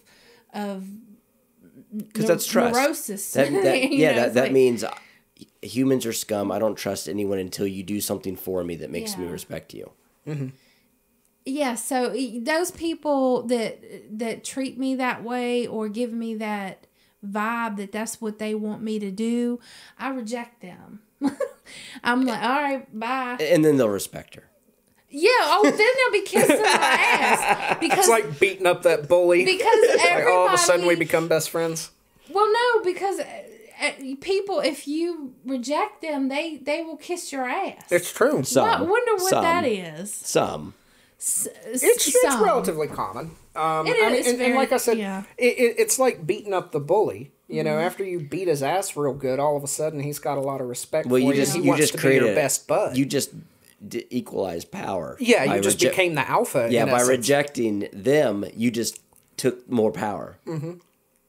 because that's trust. Neurosis. That means humans are scum. I don't trust anyone until you do something for me that makes me respect you. Mm-hmm. Yeah, so those people that treat me that way or give me that vibe that's what they want me to do, I reject them. I'm like, all right, bye. And then they'll respect her. Yeah, then they'll be kissing my ass. Because it's like beating up that bully. Because everybody... Like all of a sudden we become best friends. Well, no, because people, if you reject them, they will kiss your ass. It's true. I wonder what that is. It's relatively common. And like I said, it's like beating up the bully. After you beat his ass real good, all of a sudden he's got a lot of respect for you. He wants to be your best bud. You just equalize power. Yeah, you just became the alpha. Yeah, by rejecting them, you just took more power. Mm-hmm.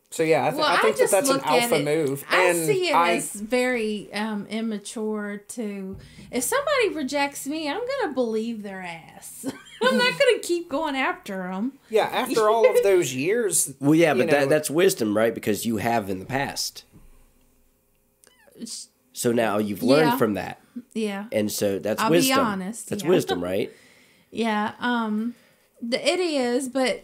So yeah, I think that's an alpha move. I see it as very immature to. If somebody rejects me, I'm gonna believe their ass. I'm not gonna keep going after them. Yeah, after all of those years. Well, yeah, but that's wisdom, right? Because you have in the past. So now you've learned from that. Yeah. And so that's I'll wisdom. Be honest. That's wisdom, right? Yeah. It is, but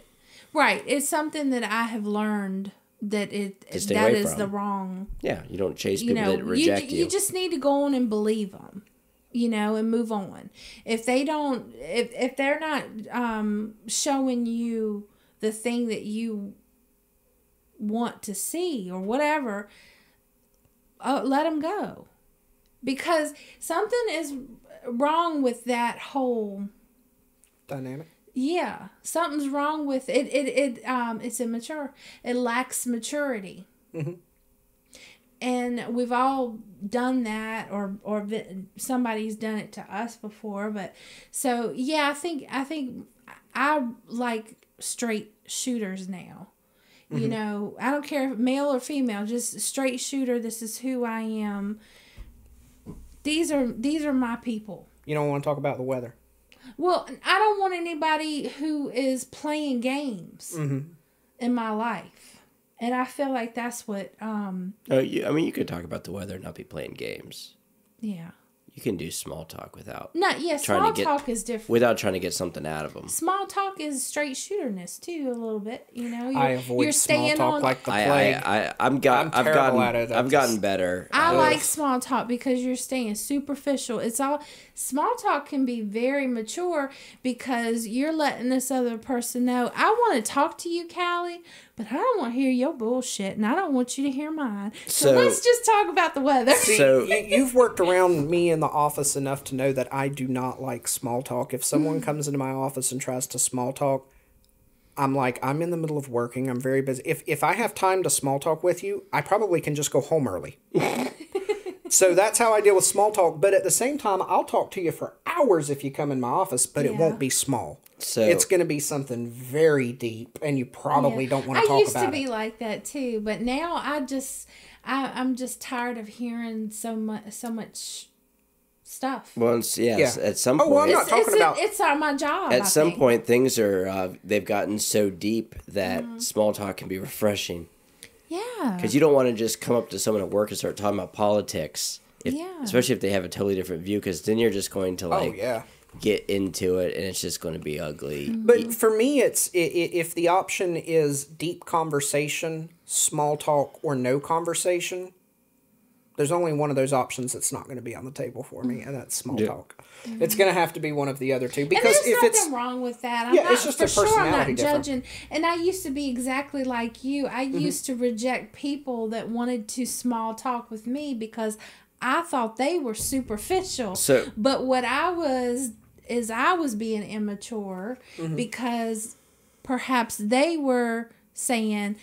right, it's something that I have learned that is the wrong. Yeah, you don't chase people that reject you. You just need to go on and believe them, and move on. If they don't, if they're not showing you the thing that you want to see or whatever, let them go, because something is wrong with that whole dynamic. Yeah, something's wrong with it. It's immature. It lacks maturity. Mm-hmm. And we've all done that, or somebody's done it to us before. But so yeah, I think I like straight shooters now. Mm-hmm. I don't care if male or female, just straight shooter. This is who I am. These are my people. You don't want to talk about the weather. Well, I don't want anybody who is playing games in my life. And I feel like that's what... you could talk about the weather and not be playing games. Yeah. You can do small talk without Small talk is different. Without trying to get something out of them. Small talk is straight shooterness too, a little bit. You know, I avoid small talk like the plague. I've gotten better. I like small talk because you're staying superficial. Small talk can be very mature because you're letting this other person know, I want to talk to you, Callie, but I don't want to hear your bullshit, and I don't want you to hear mine. So let's just talk about the weather. So you've worked around me in the office enough to know that I do not like small talk. If someone comes into my office and tries to small talk, I'm like, I'm in the middle of working. I'm very busy. If I have time to small talk with you, I probably can just go home early. So that's how I deal with small talk. But at the same time, I'll talk to you for hours if you come in my office, but it won't be small. So it's going to be something very deep, and you probably don't want to talk about it. I used to be like that too, but now I'm just tired of hearing so much stuff. Well, yes. At some point, I'm not talking about. It's my job. At some point, things are they've gotten so deep that small talk can be refreshing. Yeah. Because you don't want to just come up to someone at work and start talking about politics. Especially if they have a totally different view, because then you're just going to get into it, and it's just going to be ugly. But for me, it's if the option is deep conversation, small talk, or no conversation, there's only one of those options that's not going to be on the table for me, and that's small talk. It's going to have to be one of the other two, because and there's nothing wrong with that. It's just a personality I'm not judging. And I used to be exactly like you. I used to reject people that wanted to small talk with me because I thought they were superficial. But what I was being immature because perhaps they were saying,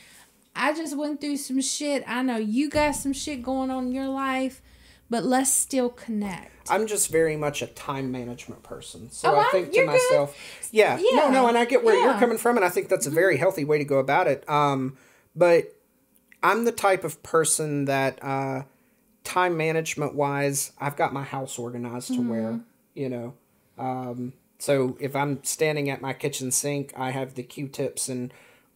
I just went through some shit. I know you got some shit going on in your life, but let's still connect. I'm just very much a time management person. So I think to myself, no, and I get where you're coming from, and I think that's a very healthy way to go about it. But I'm the type of person that time management wise, I've got my house organized to where, so if I'm standing at my kitchen sink, I have the Q-tips and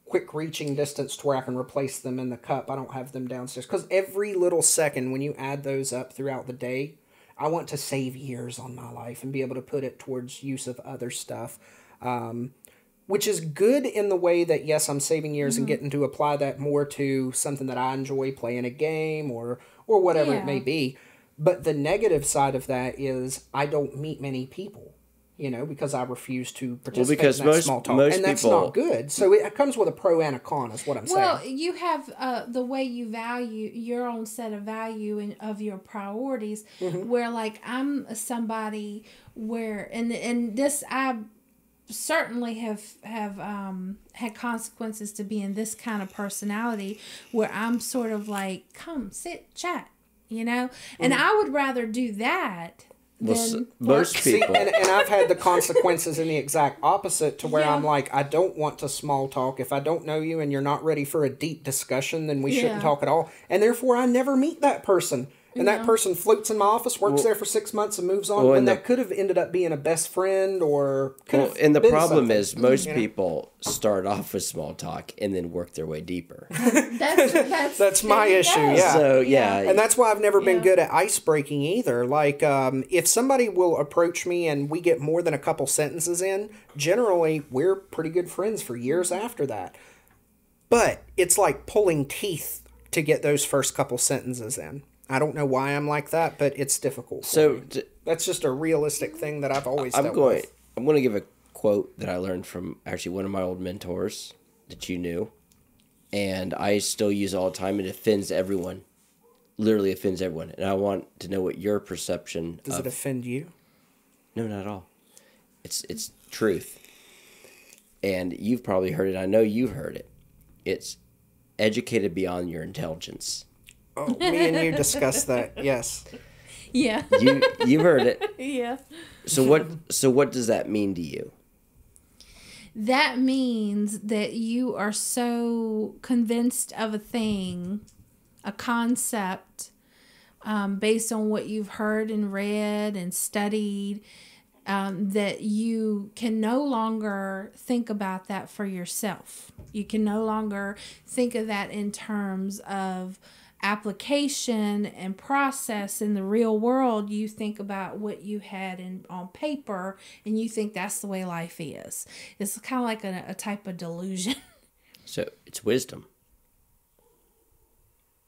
quick reaching distance to where I can replace them in the cup. I don't have them downstairs. Because every little second, when you add those up throughout the day, I want to save years on my life and be able to put it towards use of other stuff. Which is good in the way that, yes, I'm saving years and getting to apply that more to something that I enjoy, playing a game or whatever it may be. But the negative side of that is I don't meet many people. Because I refuse to participate in that small talk. And that's not good. So it comes with a pro and a con, is what I'm saying. Well, you have the way you value your own set of value of your priorities, where, like, I'm somebody where, and this, I certainly have had consequences to being this kind of personality, where I'm sort of like, come, sit, chat, and I would rather do that. Most people. And I've had the consequences in the exact opposite, to where I'm like, I don't want to small talk. If I don't know you and you're not ready for a deep discussion, then we shouldn't talk at all. And therefore, I never meet that person. And that person floats in my office, works there for 6 months, and moves on. And that could have ended up being a best friend, or and the problem is most people start off with small talk and then work their way deeper. That's my issue. Yeah. So and that's why I've never been good at ice breaking either. Like, if somebody will approach me and we get more than a couple sentences in, generally we're pretty good friends for years after that. But it's like pulling teeth to get those first couple sentences in. I don't know why I'm like that, but it's difficult. So that's just a realistic thing that I've always dealt with. I'm going to give a quote that I learned from actually one of my old mentors that you knew, and I still use it all the time. It offends everyone, literally offends everyone. And I want to know what your perception. Does it offend you? No, not at all. It's truth, and you've probably heard it. I know you've heard it. It's educated beyond your intelligence. Oh, me and you discussed that. Yes. Yeah. You heard it. Yeah. So what does that mean to you? That means that you are so convinced of a thing, a concept, based on what you've heard and read and studied, that you can no longer think about that for yourself. You can no longer think of that in terms of application and process in the real world, you think about what you had on paper, and you think that's the way life is. It's kind of like a type of delusion. So it's wisdom.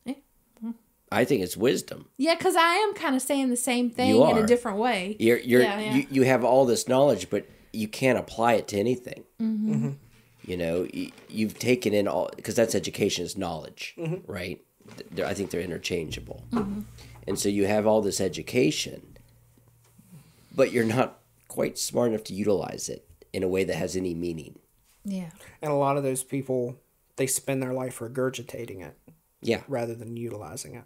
Yeah. I think it's wisdom. Yeah, because I am kind of saying the same thing You in are. a different way. You have all this knowledge, but you can't apply it to anything. Mm-hmm. Mm-hmm. You know, you've taken in all, because that's education is knowledge, Mm-hmm. right? I think they're interchangeable. Mm-hmm. And so you have all this education, but you're not quite smart enough to utilize it in a way that has any meaning. Yeah. And a lot of those people, they spend their life regurgitating it Yeah. rather than utilizing it.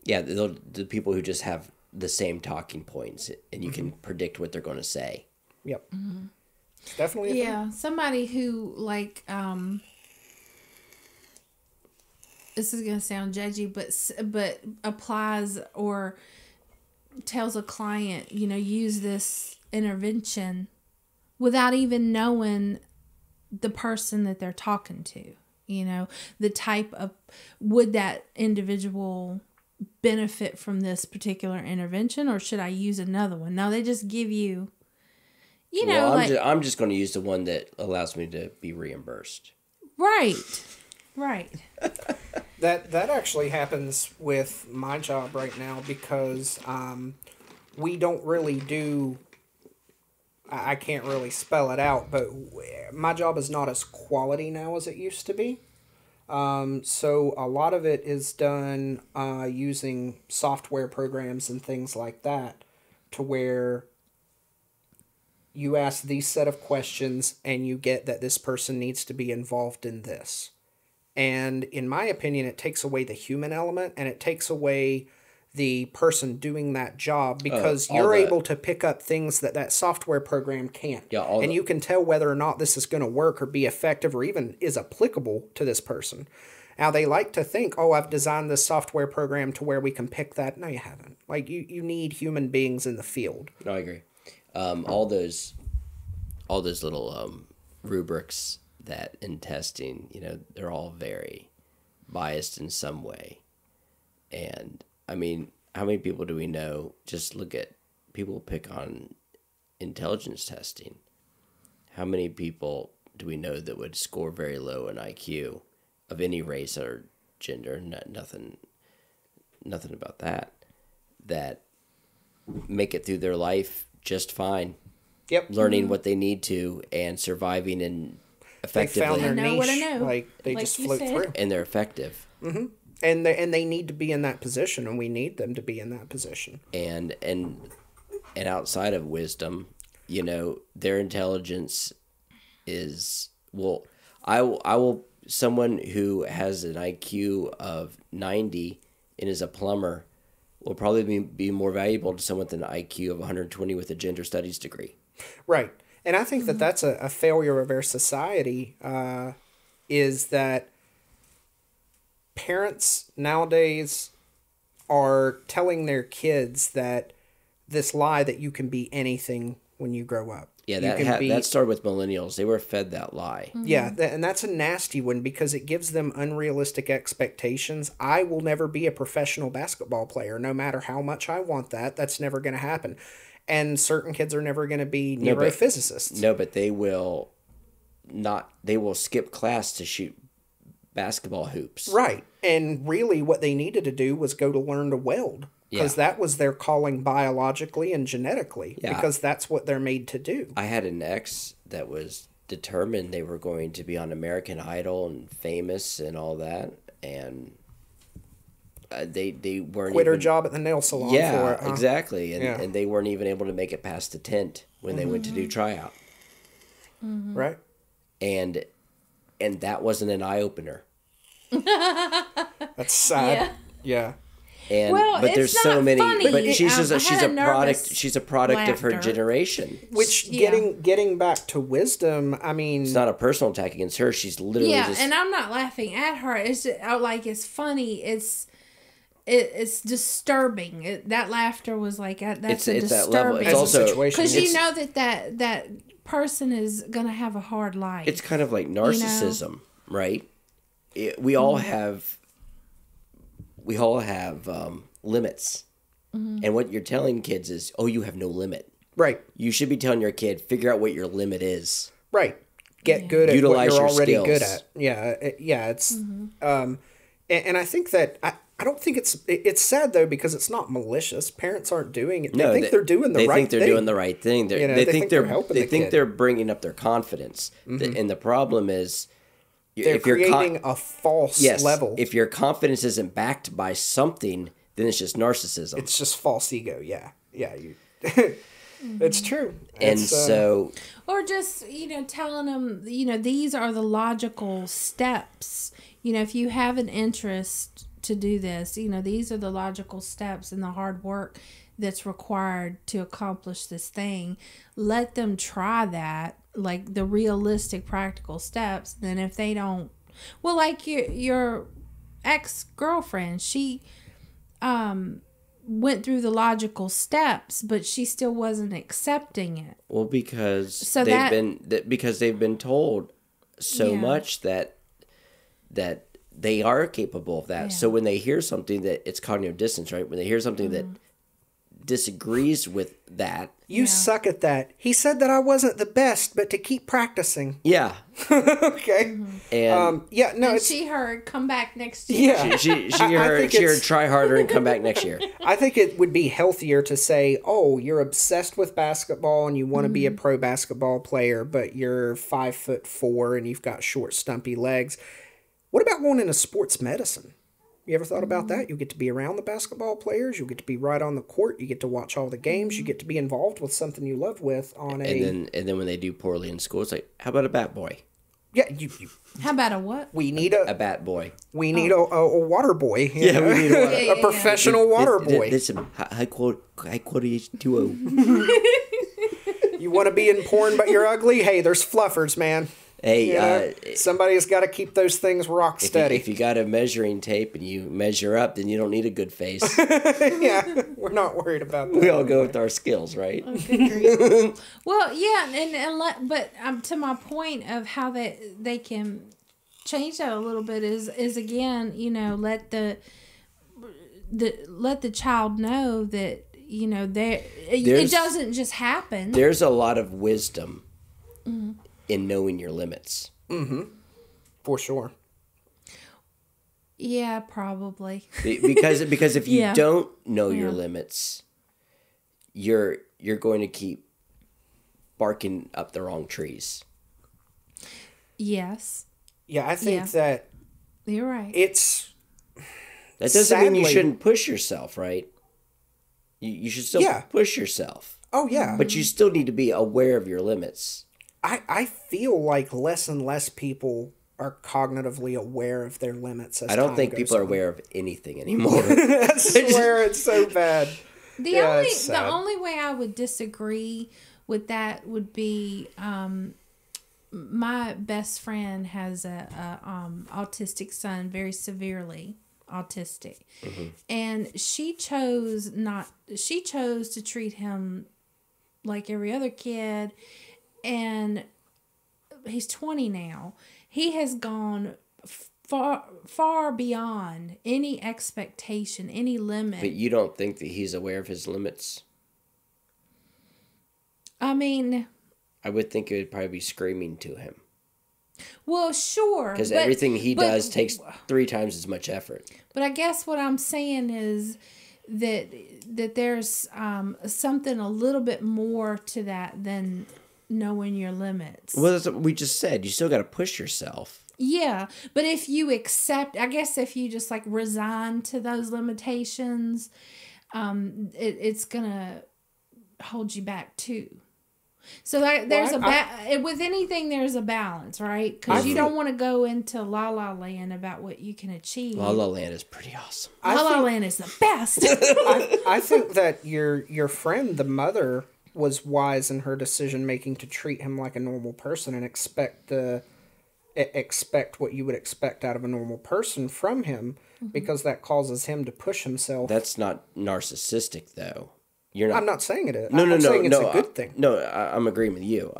Yeah, the people who just have the same talking points and you can predict what they're going to say. Yep. It's definitely a thing. Yeah, somebody who like this is gonna sound judgy, but applies or tells a client, use this intervention without even knowing the person that they're talking to. The type of, would that individual benefit from this particular intervention, or should I use another one? No, they just give you. I'm just going to use the one that allows me to be reimbursed. Right. That actually happens with my job right now because we don't really do. I can't really spell it out, but my job is not as quality now as it used to be. So a lot of it is done using software programs and things like that, to where you ask these set of questions and you get that this person needs to be involved in this. And in my opinion, it takes away the human element and it takes away the person doing that job, because you're able to pick up things that software program can't. Yeah, and you can tell whether or not this is going to work or be effective or even is applicable to this person. Now, they like to think, I've designed this software program to where we can pick that. No, you haven't. Like, you need human beings in the field. No, I agree. All those little rubrics that in testing, they're all very biased in some way. And I mean, how many people do we know? Just look at people pick on intelligence testing. How many people do we know that would score very low in IQ of any race or gender? Nothing about that. That make it through their life just fine. Yep. Learning what they need to and surviving and effectively. They found their I know niche. what I know. Like, they Like just you float said. through. And they're effective. Mm-hmm. And they need to be in that position, and we need them to be in that position. And outside of wisdom, their intelligence is, someone who has an IQ of 90 and is a plumber will probably be more valuable to someone with an IQ of 120 with a gender studies degree. Right. And I think that that's a failure of our society, is that parents nowadays are telling their kids that this lie that you can be anything when you grow up. Yeah, that started with millennials. They were fed that lie. Yeah, and that's a nasty one because it gives them unrealistic expectations. I will never be a professional basketball player, no matter how much I want that. That's never going to happen. And certain kids are never going to be neurophysicists. No, but they will not. They will skip class to shoot basketball hoops. Right. And really what they needed to do was go to learn to weld. Because that was their calling biologically and genetically. Yeah. Because that's what they're made to do. I had an ex that was determined they were going to be on American Idol and famous and all that. And they weren't quit her job at the nail salon for it. Huh? Exactly. And they weren't even able to make it past the tent when they went to do tryout. Mm-hmm. Right. And that wasn't an eye-opener. That's sad. Yeah. And but there's so many. Funny. But she's a product. She's a product of her generation. Which getting back to wisdom, I mean, it's not a personal attack against her. She's literally and I'm not laughing at her. It's just, it's funny. It's disturbing. That laughter was like that's it's disturbing. that level. It's also because you know that person is gonna have a hard life. It's kind of like narcissism, right? We all have we all have limits. And what you're telling kids is, oh, you have no limit. Right. You should be telling your kid, figure out what your limit is. Right. Get good at Utilize what you're your already skills. good at. Yeah. It's and I think that I don't think it's sad though because it's not malicious. Parents aren't doing it. They think they're doing the right thing. They think they're doing the right thing. They think they're helping. They think they're bringing up their confidence. And the problem is, they're creating a false level. If your confidence isn't backed by something, then it's just narcissism. It's just false ego. Yeah. It's true. And so, or just telling them these are the logical steps. If you have an interest to do this, these are the logical steps and the hard work that's required to accomplish this thing. Let them try that, like the realistic practical steps. Then if they don't, well, like your ex-girlfriend, she went through the logical steps, but she still wasn't accepting it. Well, because they've been told so much that they are capable of that. Yeah. So when they hear something that it's cognitive dissonance, right? When they hear something that disagrees with that. You suck at that. He said that I wasn't the best, but to keep practicing. Yeah. Okay. And and she heard come back next year. Yeah. She heard try harder and come back next year. I think it would be healthier to say, oh, you're obsessed with basketball and you want to be a pro basketball player, but you're 5'4" and you've got short, stumpy legs. What about going into sports medicine? You ever thought about that? You'll get to be around the basketball players. You'll get to be right on the court. You get to watch all the games. You get to be involved with something you love with on And then when they do poorly in school, it's like, how about a bat boy? Yeah, how about a what? We need a bat boy. We need a water boy. We need a professional water boy. Listen, high quality duo. You want to be in porn, but you're ugly? Hey, there's fluffers, man. Hey, somebody's got to keep those things rock steady. If you got a measuring tape and you measure up, then you don't need a good face. Yeah, we're not worried about that. We all go with our skills, right? Okay, well, yeah, but to my point of how they can change that a little bit is again, let the child know that it doesn't just happen. There's a lot of wisdom in knowing your limits. For sure. Yeah, probably. Because if you don't know your limits, you're going to keep barking up the wrong trees. Yes. Yeah, I think that you're right. That doesn't mean you shouldn't push yourself, right? You should still push yourself. Oh, yeah. But you still need to be aware of your limits. I feel like less and less people are cognitively aware of their limits. I don't think people are aware of anything anymore. I swear it's so bad. The only way I would disagree with that would be my best friend has a autistic son, very severely autistic, and she chose to treat him like every other kid. And he's 20 now. He has gone far beyond any expectation, any limit. But you don't think that he's aware of his limits? I mean, I would think it would probably be screaming to him. Well, sure. Because everything he does takes 3 times as much effort. But I guess what I'm saying is that there's something a little bit more to that than knowing your limits. Well, that's what we just said. You still got to push yourself. Yeah, but if you accept, I guess if you just like resign to those limitations, it's gonna hold you back too. So there's with anything there's a balance, right? Because you don't want to go into La La Land about what you can achieve. La La Land is pretty awesome. La La Land is the best. I think that your friend, the mother, was wise in her decision making to treat him like a normal person and expect what you would expect out of a normal person from him, because that causes him to push himself. That's not narcissistic, though. I'm not saying it is. I'm saying it's a good thing. I'm agreeing with you.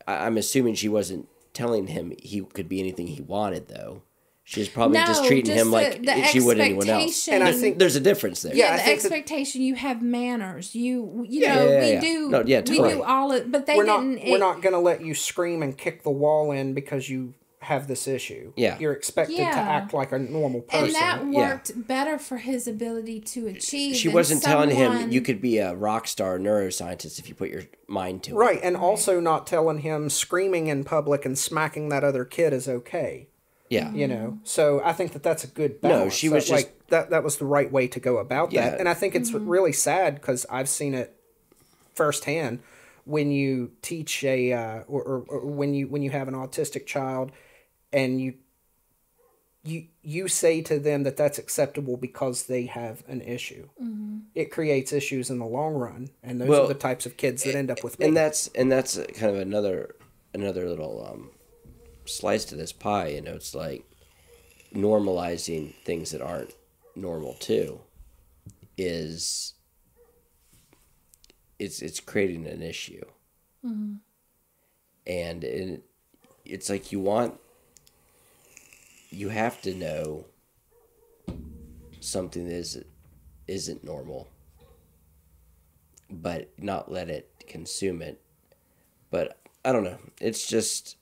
I'm assuming she wasn't telling him he could be anything he wanted, though. She's probably just treating him like she would anyone else. And I think there's a difference there. Yeah, the expectation, you have manners. We do all it, but we're not going to let you scream and kick the wall in because you have this issue. Yeah. You're expected to act like a normal person. And that worked better for his ability to achieve. She wasn't telling him you could be a rock star neuroscientist if you put your mind to it. Right, and also not telling him screaming in public and smacking that other kid is okay. Yeah. You know, so I think that's a good balance. No, she was just... like, that was the right way to go about that. And I think it's really sad because I've seen it firsthand when you teach or when you have an autistic child and you say to them that that's acceptable because they have an issue. It creates issues in the long run, and those are the types of kids that end up with me. And that's kind of another little slice to this pie. You know, it's like normalizing things that aren't normal too is it's creating an issue. And it's like you have to know something that isn't normal, but not let it consume it. But I don't know. It's just,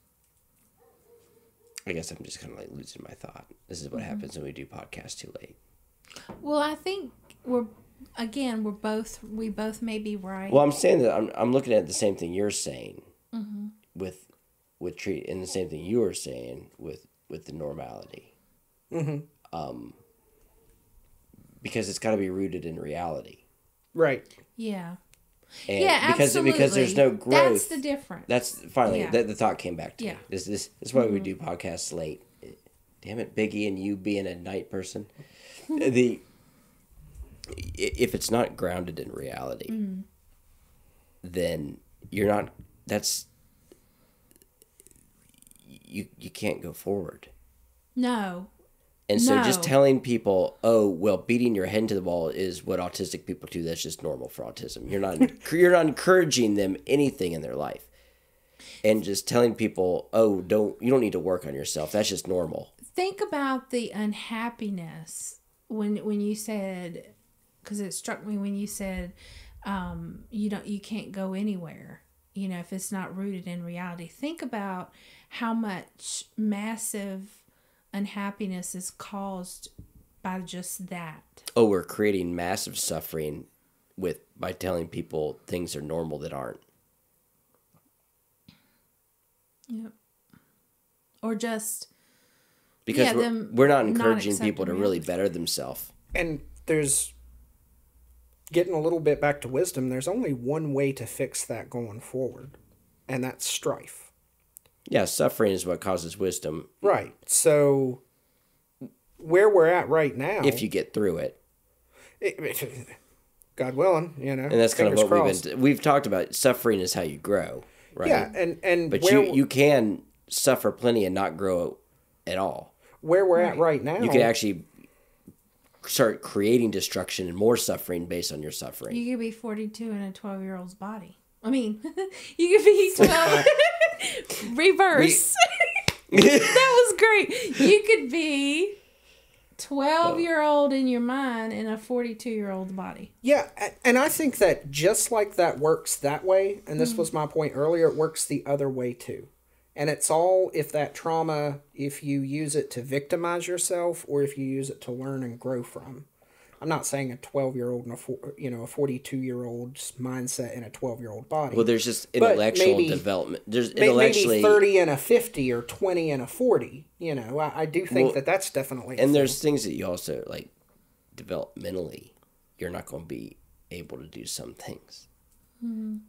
I guess I'm just kind of like losing my thought. This is what happens when we do podcasts too late. Well, I think we both may be right. Well, I'm saying that I'm looking at the same thing you're saying with treat, and the same thing you were saying with the normality. Because it's got to be rooted in reality. Right. Yeah. And absolutely. Because there's no growth. That's the difference. That's finally the thought came back to me. Yeah. This is why we do podcasts late. Damn it, Biggie, and you being a night person. If it's not grounded in reality, then you're not. That's you can't go forward. No. And so just telling people, oh, well, beating your head into the wall is what autistic people do. That's just normal for autism. You're not encouraging them anything in their life. And just telling people, oh, you don't need to work on yourself. That's just normal. Think about the unhappiness when you said, because it struck me when you said, you can't go anywhere, if it's not rooted in reality. Think about how much massive unhappiness is caused by just that. Oh, we're creating massive suffering by telling people things are normal that aren't. Yep. Or just because we're not encouraging people to really better themselves. And there's getting a little bit back to wisdom. There's only one way to fix that going forward, and that's strife. Yeah, suffering is what causes wisdom. Right. So where we're at right now, if you get through it, God willing, and that's kind of what we've talked about. Suffering is how you grow, right? Yeah, but you can suffer plenty and not grow at all. Where we're at right now, you can actually start creating destruction and more suffering based on your suffering. You could be 42 in a 12-year-old's body. I mean, you could be 12. Reverse. That was great. You could be 12-year-old in your mind in a 42-year-old body. Yeah, and I think that just like that works that way, and this was my point earlier, it works the other way too. And it's all if that trauma, if you use it to victimize yourself or if you use it to learn and grow from. I'm not saying a 12-year-old and a 42-year-old's mindset in a 12-year-old body. Well, there's just intellectual development. There's intellectually maybe 30 and a 50 or 20 and a 40. I do think that's definitely. And there's things that you also like developmentally. You're not going to be able to do some things,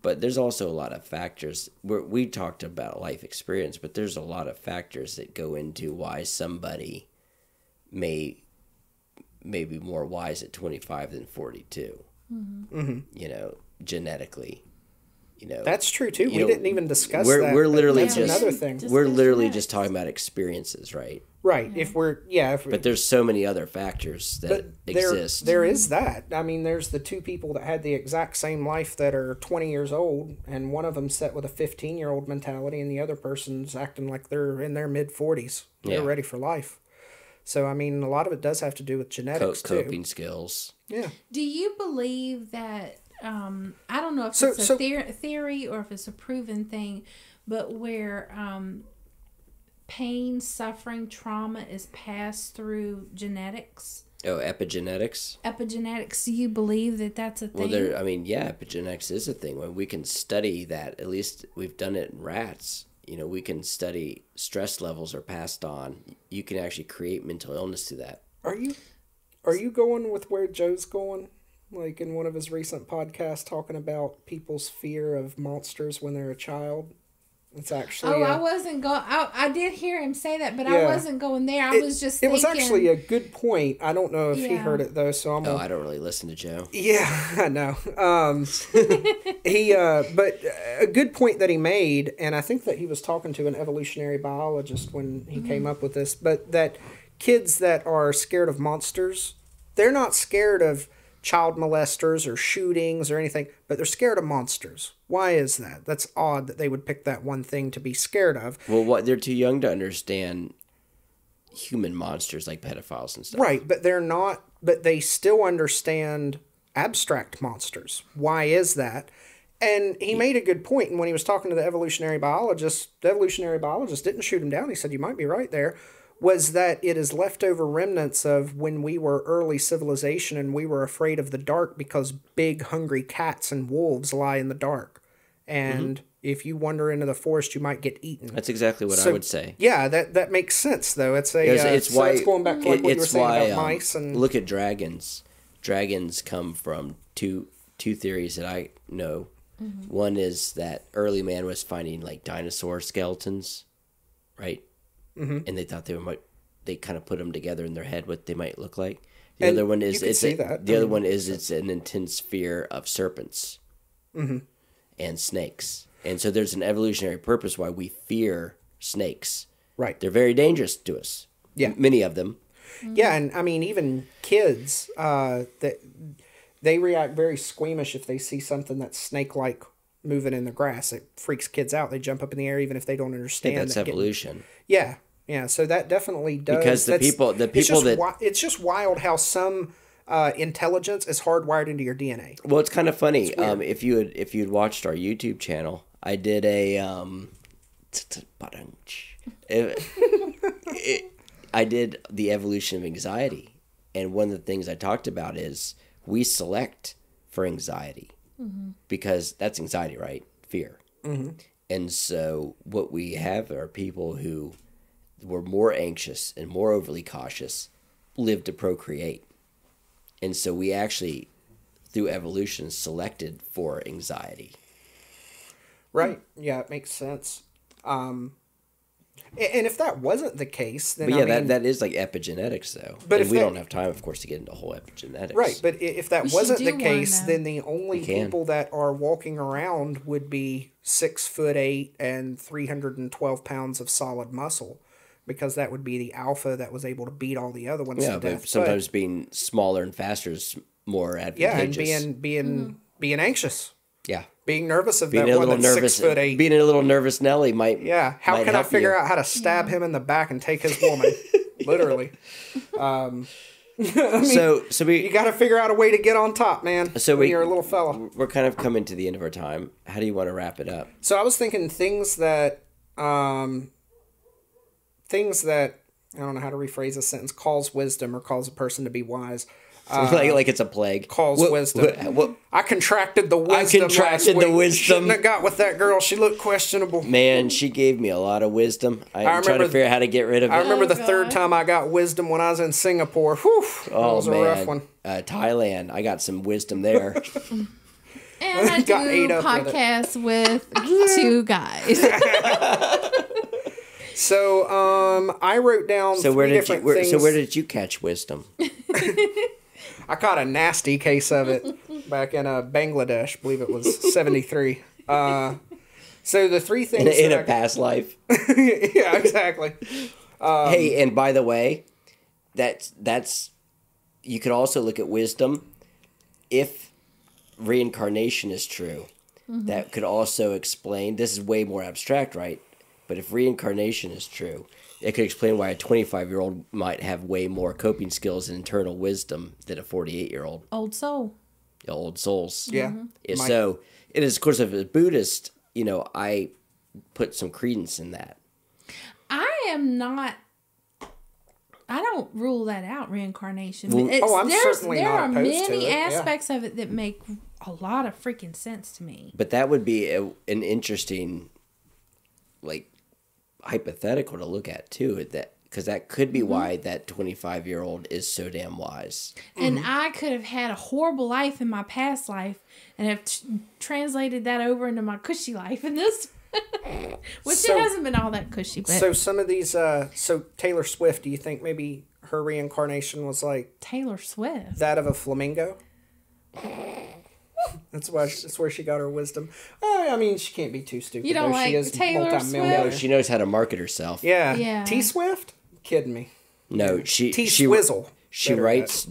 but there's also a lot of factors. We talked about life experience, but there's a lot of factors that go into why somebody may be more wise at 25 than 42. Genetically, that's true too. We didn't even discuss that. We're literally that's another thing. We're literally just talking about experiences, right? Right. But there's so many other factors that exist. There is that. I mean, there's the two people that had the exact same life that are 20 years old, and one of them set with a 15-year-old mentality, and the other person's acting like they're in their mid-40s. They're ready for life. So, I mean, a lot of it does have to do with genetics, too. Coping skills. Yeah. Do you believe that, I don't know if it's a theory or if it's a proven thing, but where pain, suffering, trauma is passed through genetics? Oh, epigenetics? Epigenetics, do you believe that that's a thing? Well, epigenetics is a thing. When we can study that, at least we've done it in rats. We can study stress levels are passed on. You can actually create mental illness through that. Are you going with where Joe's going? Like in one of his recent podcasts talking about people's fear of monsters when they're a child? It's actually... I wasn't going... I did hear him say that, but I wasn't going there. I was just thinking... It was actually a good point. I don't know if he heard it, though, so I'm... I don't really listen to Joe. Yeah, I know. But a good point that he made, and I think that he was talking to an evolutionary biologist when he came up with this, but that kids that are scared of monsters, they're not scared of child molesters or shootings or anything, but they're scared of monsters. Why is that? That's odd that they would pick that one thing to be scared of. Well, they're too young to understand human monsters like pedophiles and stuff. Right, but they're not, but they still understand abstract monsters. Why is that? And he made a good point, and when he was talking to the evolutionary biologist didn't shoot him down. He said, you might be right there. Was that it is leftover remnants of when we were early civilization and we were afraid of the dark because big hungry cats and wolves lie in the dark. And if you wander into the forest, you might get eaten. That's exactly what I would say. Yeah, that makes sense, though. It's going back to what you were saying about mice. And look at dragons. Dragons come from two theories that I know. Mm-hmm. One is that early man was finding like dinosaur skeletons, right? Mm-hmm. And they thought they kind of put them together in their head what they might look like. The other one is it's an intense fear of serpents and snakes. And so there's an evolutionary purpose why we fear snakes. Right. They're very dangerous to us. Yeah. Many of them. Yeah, and I mean even kids they react very squeamish if they see something that's snake-like moving in the grass. It freaks kids out. They jump up in the air even if they don't understand. Yeah, that's evolution. Yeah, so that definitely does. Because it's just wild how some intelligence is hardwired into your DNA. Well, it's kind of funny. If you'd watched our YouTube channel, I did I did the evolution of anxiety, and one of the things I talked about is we select for anxiety because that's anxiety, right? Fear. Mm-hmm. And so what we have are people who were more anxious and more overly cautious, live to procreate. And so we actually, through evolution, selected for anxiety. Right. Yeah, it makes sense. And if that wasn't the case, then that is like epigenetics, though. But we don't have time, of course, to get into whole epigenetics. Right, but if that wasn't the case, then the only people that are walking around would be 6'8" and 312 pounds of solid muscle, because that would be the alpha that was able to beat all the other ones to death. But sometimes being smaller and faster is more advantageous. Yeah, and being anxious. Yeah. Being nervous of that one that's 6'8". Being a little nervous Nelly might. Yeah. How can I figure out how to stab him in the back and take his woman? Literally. I mean, so you got to figure out a way to get on top, man. So when you're a little fella. We're kind of coming to the end of our time. How do you want to wrap it up? So I was thinking things that I don't know how to rephrase a sentence, calls wisdom or calls a person to be wise. Like it's a plague. Calls wisdom. I contracted the wisdom. Shouldn't have got with that girl. She looked questionable. Man, she gave me a lot of wisdom. I'm trying to figure out how to get rid of it. I remember the third time I got wisdom when I was in Singapore. Whew, that was a rough one. Thailand. I got some wisdom there. And I do podcasts with two guys. So I wrote down three different things. So where did you catch wisdom? I caught a nasty case of it back in Bangladesh. I believe it was 73. So the three things in a past life. Yeah, exactly. Hey, and by the way, that's you could also look at wisdom if reincarnation is true. Mm-hmm. That could also explain. This is way more abstract, right? But if reincarnation is true, it could explain why a 25-year-old might have way more coping skills and internal wisdom than a 48-year-old. Old soul. Old souls. Yeah. So it is, of course, if a Buddhist, I put some credence in that. I am not. I don't rule that out, reincarnation. Well, I'm certainly there not are opposed to many it, yeah. aspects of it that make a lot of freaking sense to me. But that would be an interesting, hypothetical to look at too. Because that could be why that 25-year-old is so damn wise. And I could have had a horrible life in my past life and have translated that over into my cushy life in this. Which it hasn't been all that cushy. But So some of these, so Taylor Swift, do you think maybe her reincarnation was like Taylor Swift. that of a flamingo? That's where she got her wisdom. I mean, she can't be too stupid. You don't though. like She is Taylor multi-millionaire. She knows how to market herself. Yeah. Yeah. T Swift? Kidding me. No, she T-Swizzle. She writes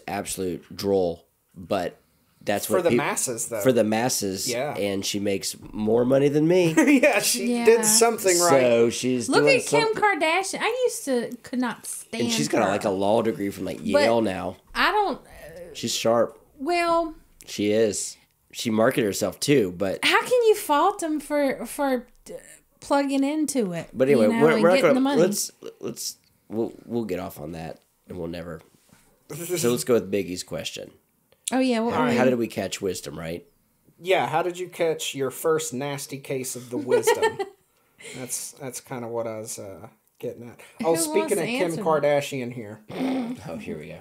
absolute droll, but that's For what the masses, though. For the masses, Yeah. And she makes more money than me. Yeah, she did something right. So she's Look doing at Kim something. Kardashian. I could not stand And she's got her. a law degree from Yale now. I don't. She's sharp. Well, She is. She marketed herself too, but how can you fault them for plugging into it? anyway, and we're not getting gonna the money. we'll get off on that, and we'll never. So let's go with Biggie's question. Oh yeah. Well, How did we catch wisdom? Right. Yeah, how did you catch your first nasty case of the wisdom? That's kind of what I was getting at. Oh, Who speaking wants of to Kim answer Kardashian here. Oh, here we go.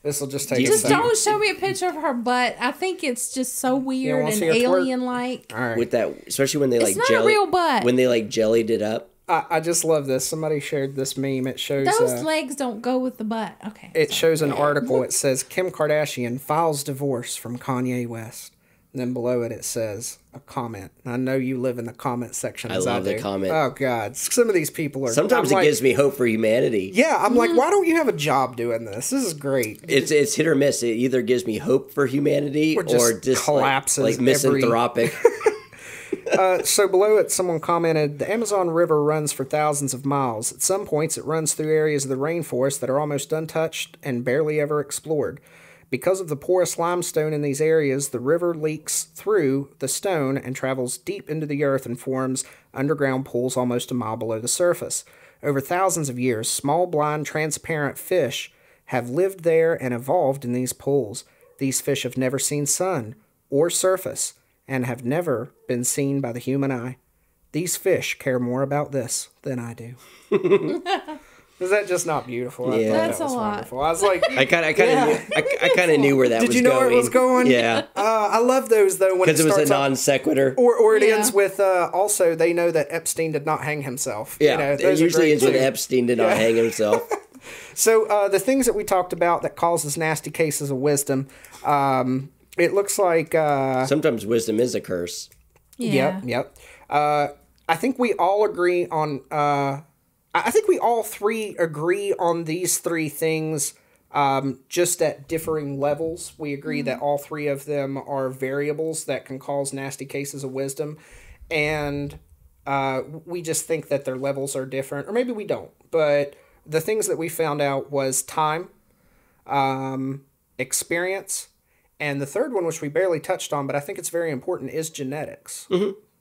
This will just take a just second. don't show me a picture of her butt. I think it's just so weird wanna and see her twerk? alien-like. All right. With that, especially when they It's not a jelly, real butt. when they jellied it up. I just love this. Somebody shared this meme. It shows Those legs don't go with the butt. Okay. it shows an article. It says Kim Kardashian files divorce from Kanye West. And then below it says a comment. I know you live in the comment section. I as love the do. comment. Oh God, some of these people are. Sometimes I'm it like, gives me hope for humanity. Yeah, I'm like, why don't you have a job doing this? This is great. It's hit or miss. It either gives me hope for humanity Or just collapses like every- misanthropic. So below it, someone commented, the Amazon River runs for thousands of miles. At some points, it runs through areas of the rainforest that are almost untouched and barely ever explored. Because of the porous limestone in these areas, the river leaks through the stone and travels deep into the earth and forms underground pools almost a mile below the surface. Over thousands of years, small, blind, transparent fish have lived there and evolved in these pools. These fish have never seen sun or surface and have never been seen by the human eye. These fish care more about this than I do. Is that just not beautiful? Yeah. I thought That's that was a lot. wonderful. I was like, I kind of knew where that did was you know going. where it was going? Yeah, I love those though when because it was a starts out- non sequitur. or it Yeah. ends with also they know that Epstein did not hang himself. Yeah, You know, it those are usually great, ends with too. Epstein did not hang himself. So the things that we talked about that causes nasty cases of wisdom, it looks like Sometimes wisdom is a curse. Yeah. Yep. I think we all agree on. I think we all three agree on these three things, just at differing levels. We agree that all three of them are variables that can cause nasty cases of wisdom, and we just think that their levels are different, or maybe we don't. But the things that we found out was time, experience, and the third one, which we barely touched on, but I think it's very important, is genetics.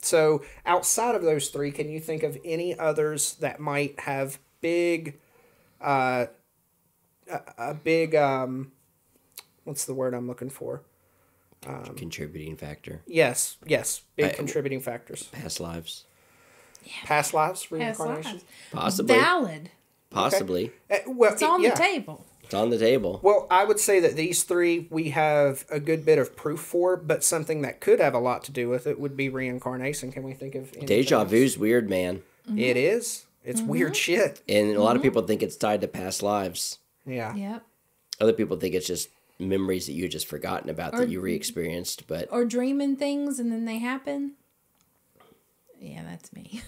So outside of those three, can you think of any others that might have big, what's the word I'm looking for? Contributing factor. Yes, big contributing factors. Past lives. Past lives, Past reincarnation. lives. Possibly. Valid. Possibly. Well, It's on the table. It's on the table. Well, I would say that these three we have a good bit of proof for, but something that could have a lot to do with it would be reincarnation. Can we think of anything Deja else? vu's weird, man. It is. It's weird shit. And a lot of people think it's tied to past lives. Yeah. Yep. Other people think it's just memories that you just forgotten about that you re-experienced. But Or dreaming things and then they happen. Yeah, that's me.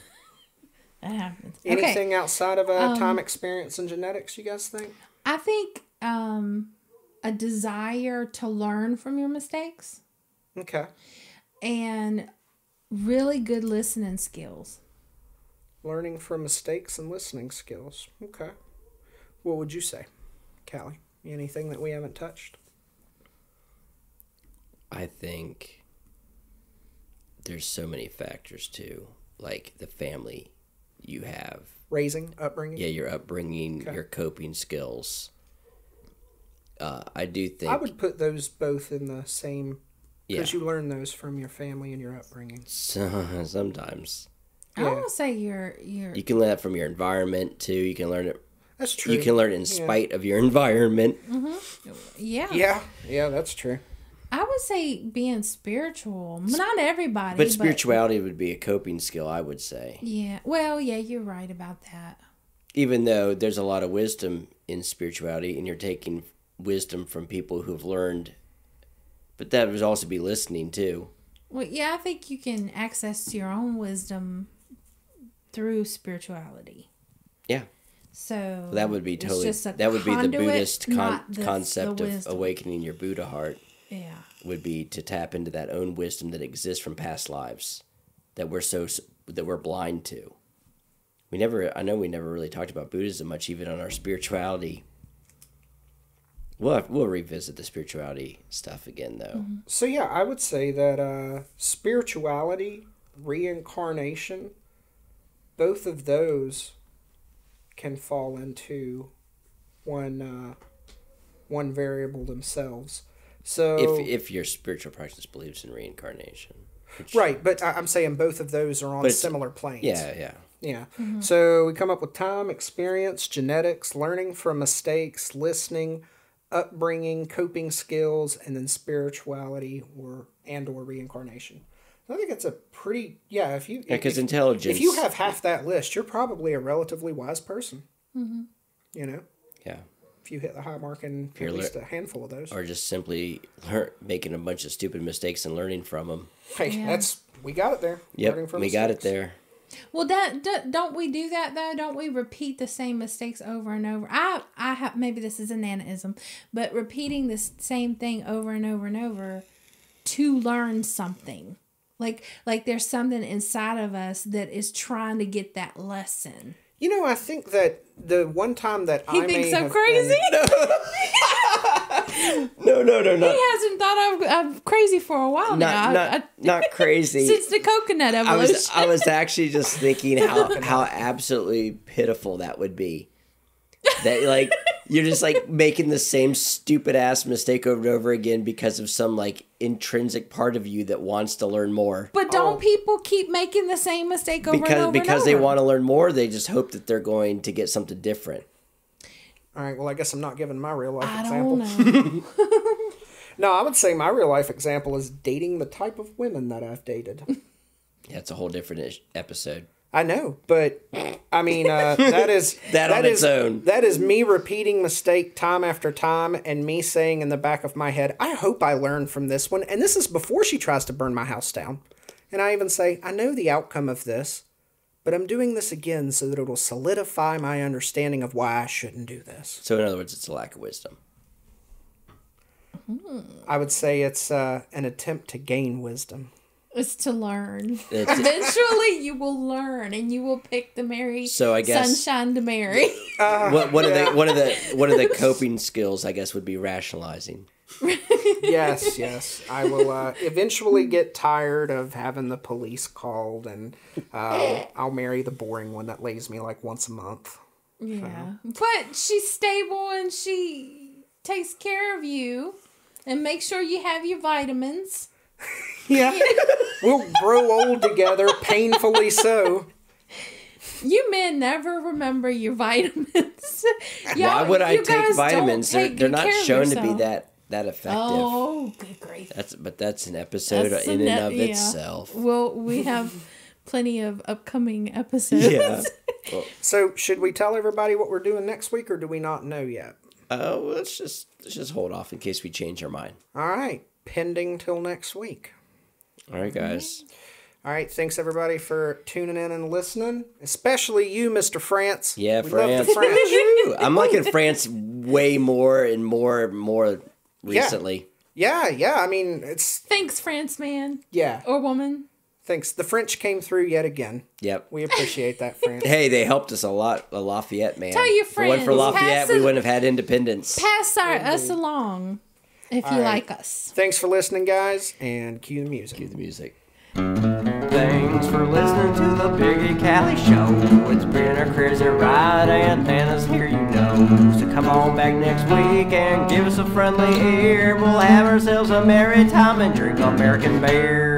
That happens. Anything Okay. outside of time, experience, and genetics, you guys think? I think a desire to learn from your mistakes Okay. and really good listening skills. Learning from mistakes and listening skills. Okay. What would you say, Callie? Anything that we haven't touched? I think there's so many factors too, like the family you have. Upbringing? Yeah, your upbringing, Okay. your coping skills. I do think... I would put those both in the same... Because Yeah. you learn those from your family and your upbringing. Sometimes. I want to say your You can learn that from your environment too. You can learn it... That's true. You can learn it in spite of your environment. yeah. Yeah, that's true. I would say being spiritual. Not everybody, But spirituality would be a coping skill, I would say. Yeah. Well, yeah, you're right about that. Even though there's a lot of wisdom in spirituality, and you're taking wisdom from people who've learned, but that would also be listening too. Well, yeah, I think you can access your own wisdom through spirituality. Yeah. So That would be it's totally... just a That would be the conduit, Buddhist not concept the of wisdom. awakening your Buddha heart. Yeah. Would be to tap into that own wisdom that exists from past lives that we're blind to. I know we never really talked about Buddhism much, even on our spirituality. We'll revisit the spirituality stuff again, though. Mm-hmm. So yeah, I would say that spirituality, reincarnation, both of those can fall into one variable themselves. So If your spiritual practice believes in reincarnation, which, right, but I'm saying both of those are on But it's- similar planes. yeah. Yeah. So we come up with time, experience, genetics, learning from mistakes, listening, upbringing, coping skills, and then spirituality or reincarnation. I think it's a pretty if you Because intelligence. if you have half that list, you're probably a relatively wise person. Mm-hmm. You know, yeah, if you hit the high mark in You're at least a handful of those. or just simply making a bunch of stupid mistakes and learning from them. Hey, Yeah. we got it there. Learning Yep, from we got it mistakes. there. Well, don't we do that though? Don't we repeat the same mistakes over and over? I have, maybe this is a nanaism, but repeating the same thing over and over and over to learn something. Like there's something inside of us that is trying to get that lesson. You know, I think that the one time that He I thinks may I'm have crazy. No, He hasn't thought I'm crazy for a while now. Not crazy. Since the coconut evolution. I was actually just thinking how absolutely pitiful that would be. That like you're just like making the same stupid ass mistake over and over again because of some like intrinsic part of you that wants to learn more. But don't people keep making the same mistake over and over Because and they over? want to learn more, they just hope that they're going to get something different. All right, well, I guess I'm not giving my real life I example. don't know. No, I would say my real life example is dating the type of women that I've dated. Yeah, it's a whole different episode. I know, but I mean, that is On its own. That is me repeating mistake time after time, and me saying in the back of my head, "I hope I learn from this one." And this is before she tries to burn my house down. And I even say, "I know the outcome of this, but I'm doing this again so that it'll solidify my understanding of why I shouldn't do this." So in other words, it's a lack of wisdom. I would say it's an attempt to gain wisdom. It's to learn. It's- Eventually, you will learn, and you will pick the Mary. So I guess- sunshine to Mary. One of the coping skills, I guess, would be rationalizing. Yes. I will eventually get tired of having the police called, and I'll marry the boring one that lays me like once a month. Yeah, but she's stable and she takes care of you, and make sure you have your vitamins. Yeah. We'll grow old together, painfully so. You men never remember your vitamins. Why would I you take guys vitamins? don't take They're good not care of shown to be yourself. that effective. Oh, good grief! That's an episode That's in a and net- of yeah. itself. Well, we have plenty of upcoming episodes. Yeah. So, should we tell everybody what we're doing next week, or do we not know yet? Let's just hold off in case we change our mind. All right. Pending till next week. All right, guys. All right. Thanks, everybody, for tuning in and listening. Especially you, Mr. France. Yeah, We love the France. French. I'm liking France way more and more recently. Yeah. I mean, it's... Thanks, France man Yeah. or woman. Thanks. The French came through yet again. Yep. We appreciate that, France. Hey, they helped us a lot. Lafayette, man. Tell your If it wasn't for friends, Lafayette, we wouldn't have had independence. Pass us along if you like us. Thanks for listening, guys, and cue the music. Cue the music. Thanks for listening to the Biggie Cali Show. It's been a crazy ride, and Nana's here, you know. So come on back next week and give us a friendly ear. We'll have ourselves a merry time and drink American beer.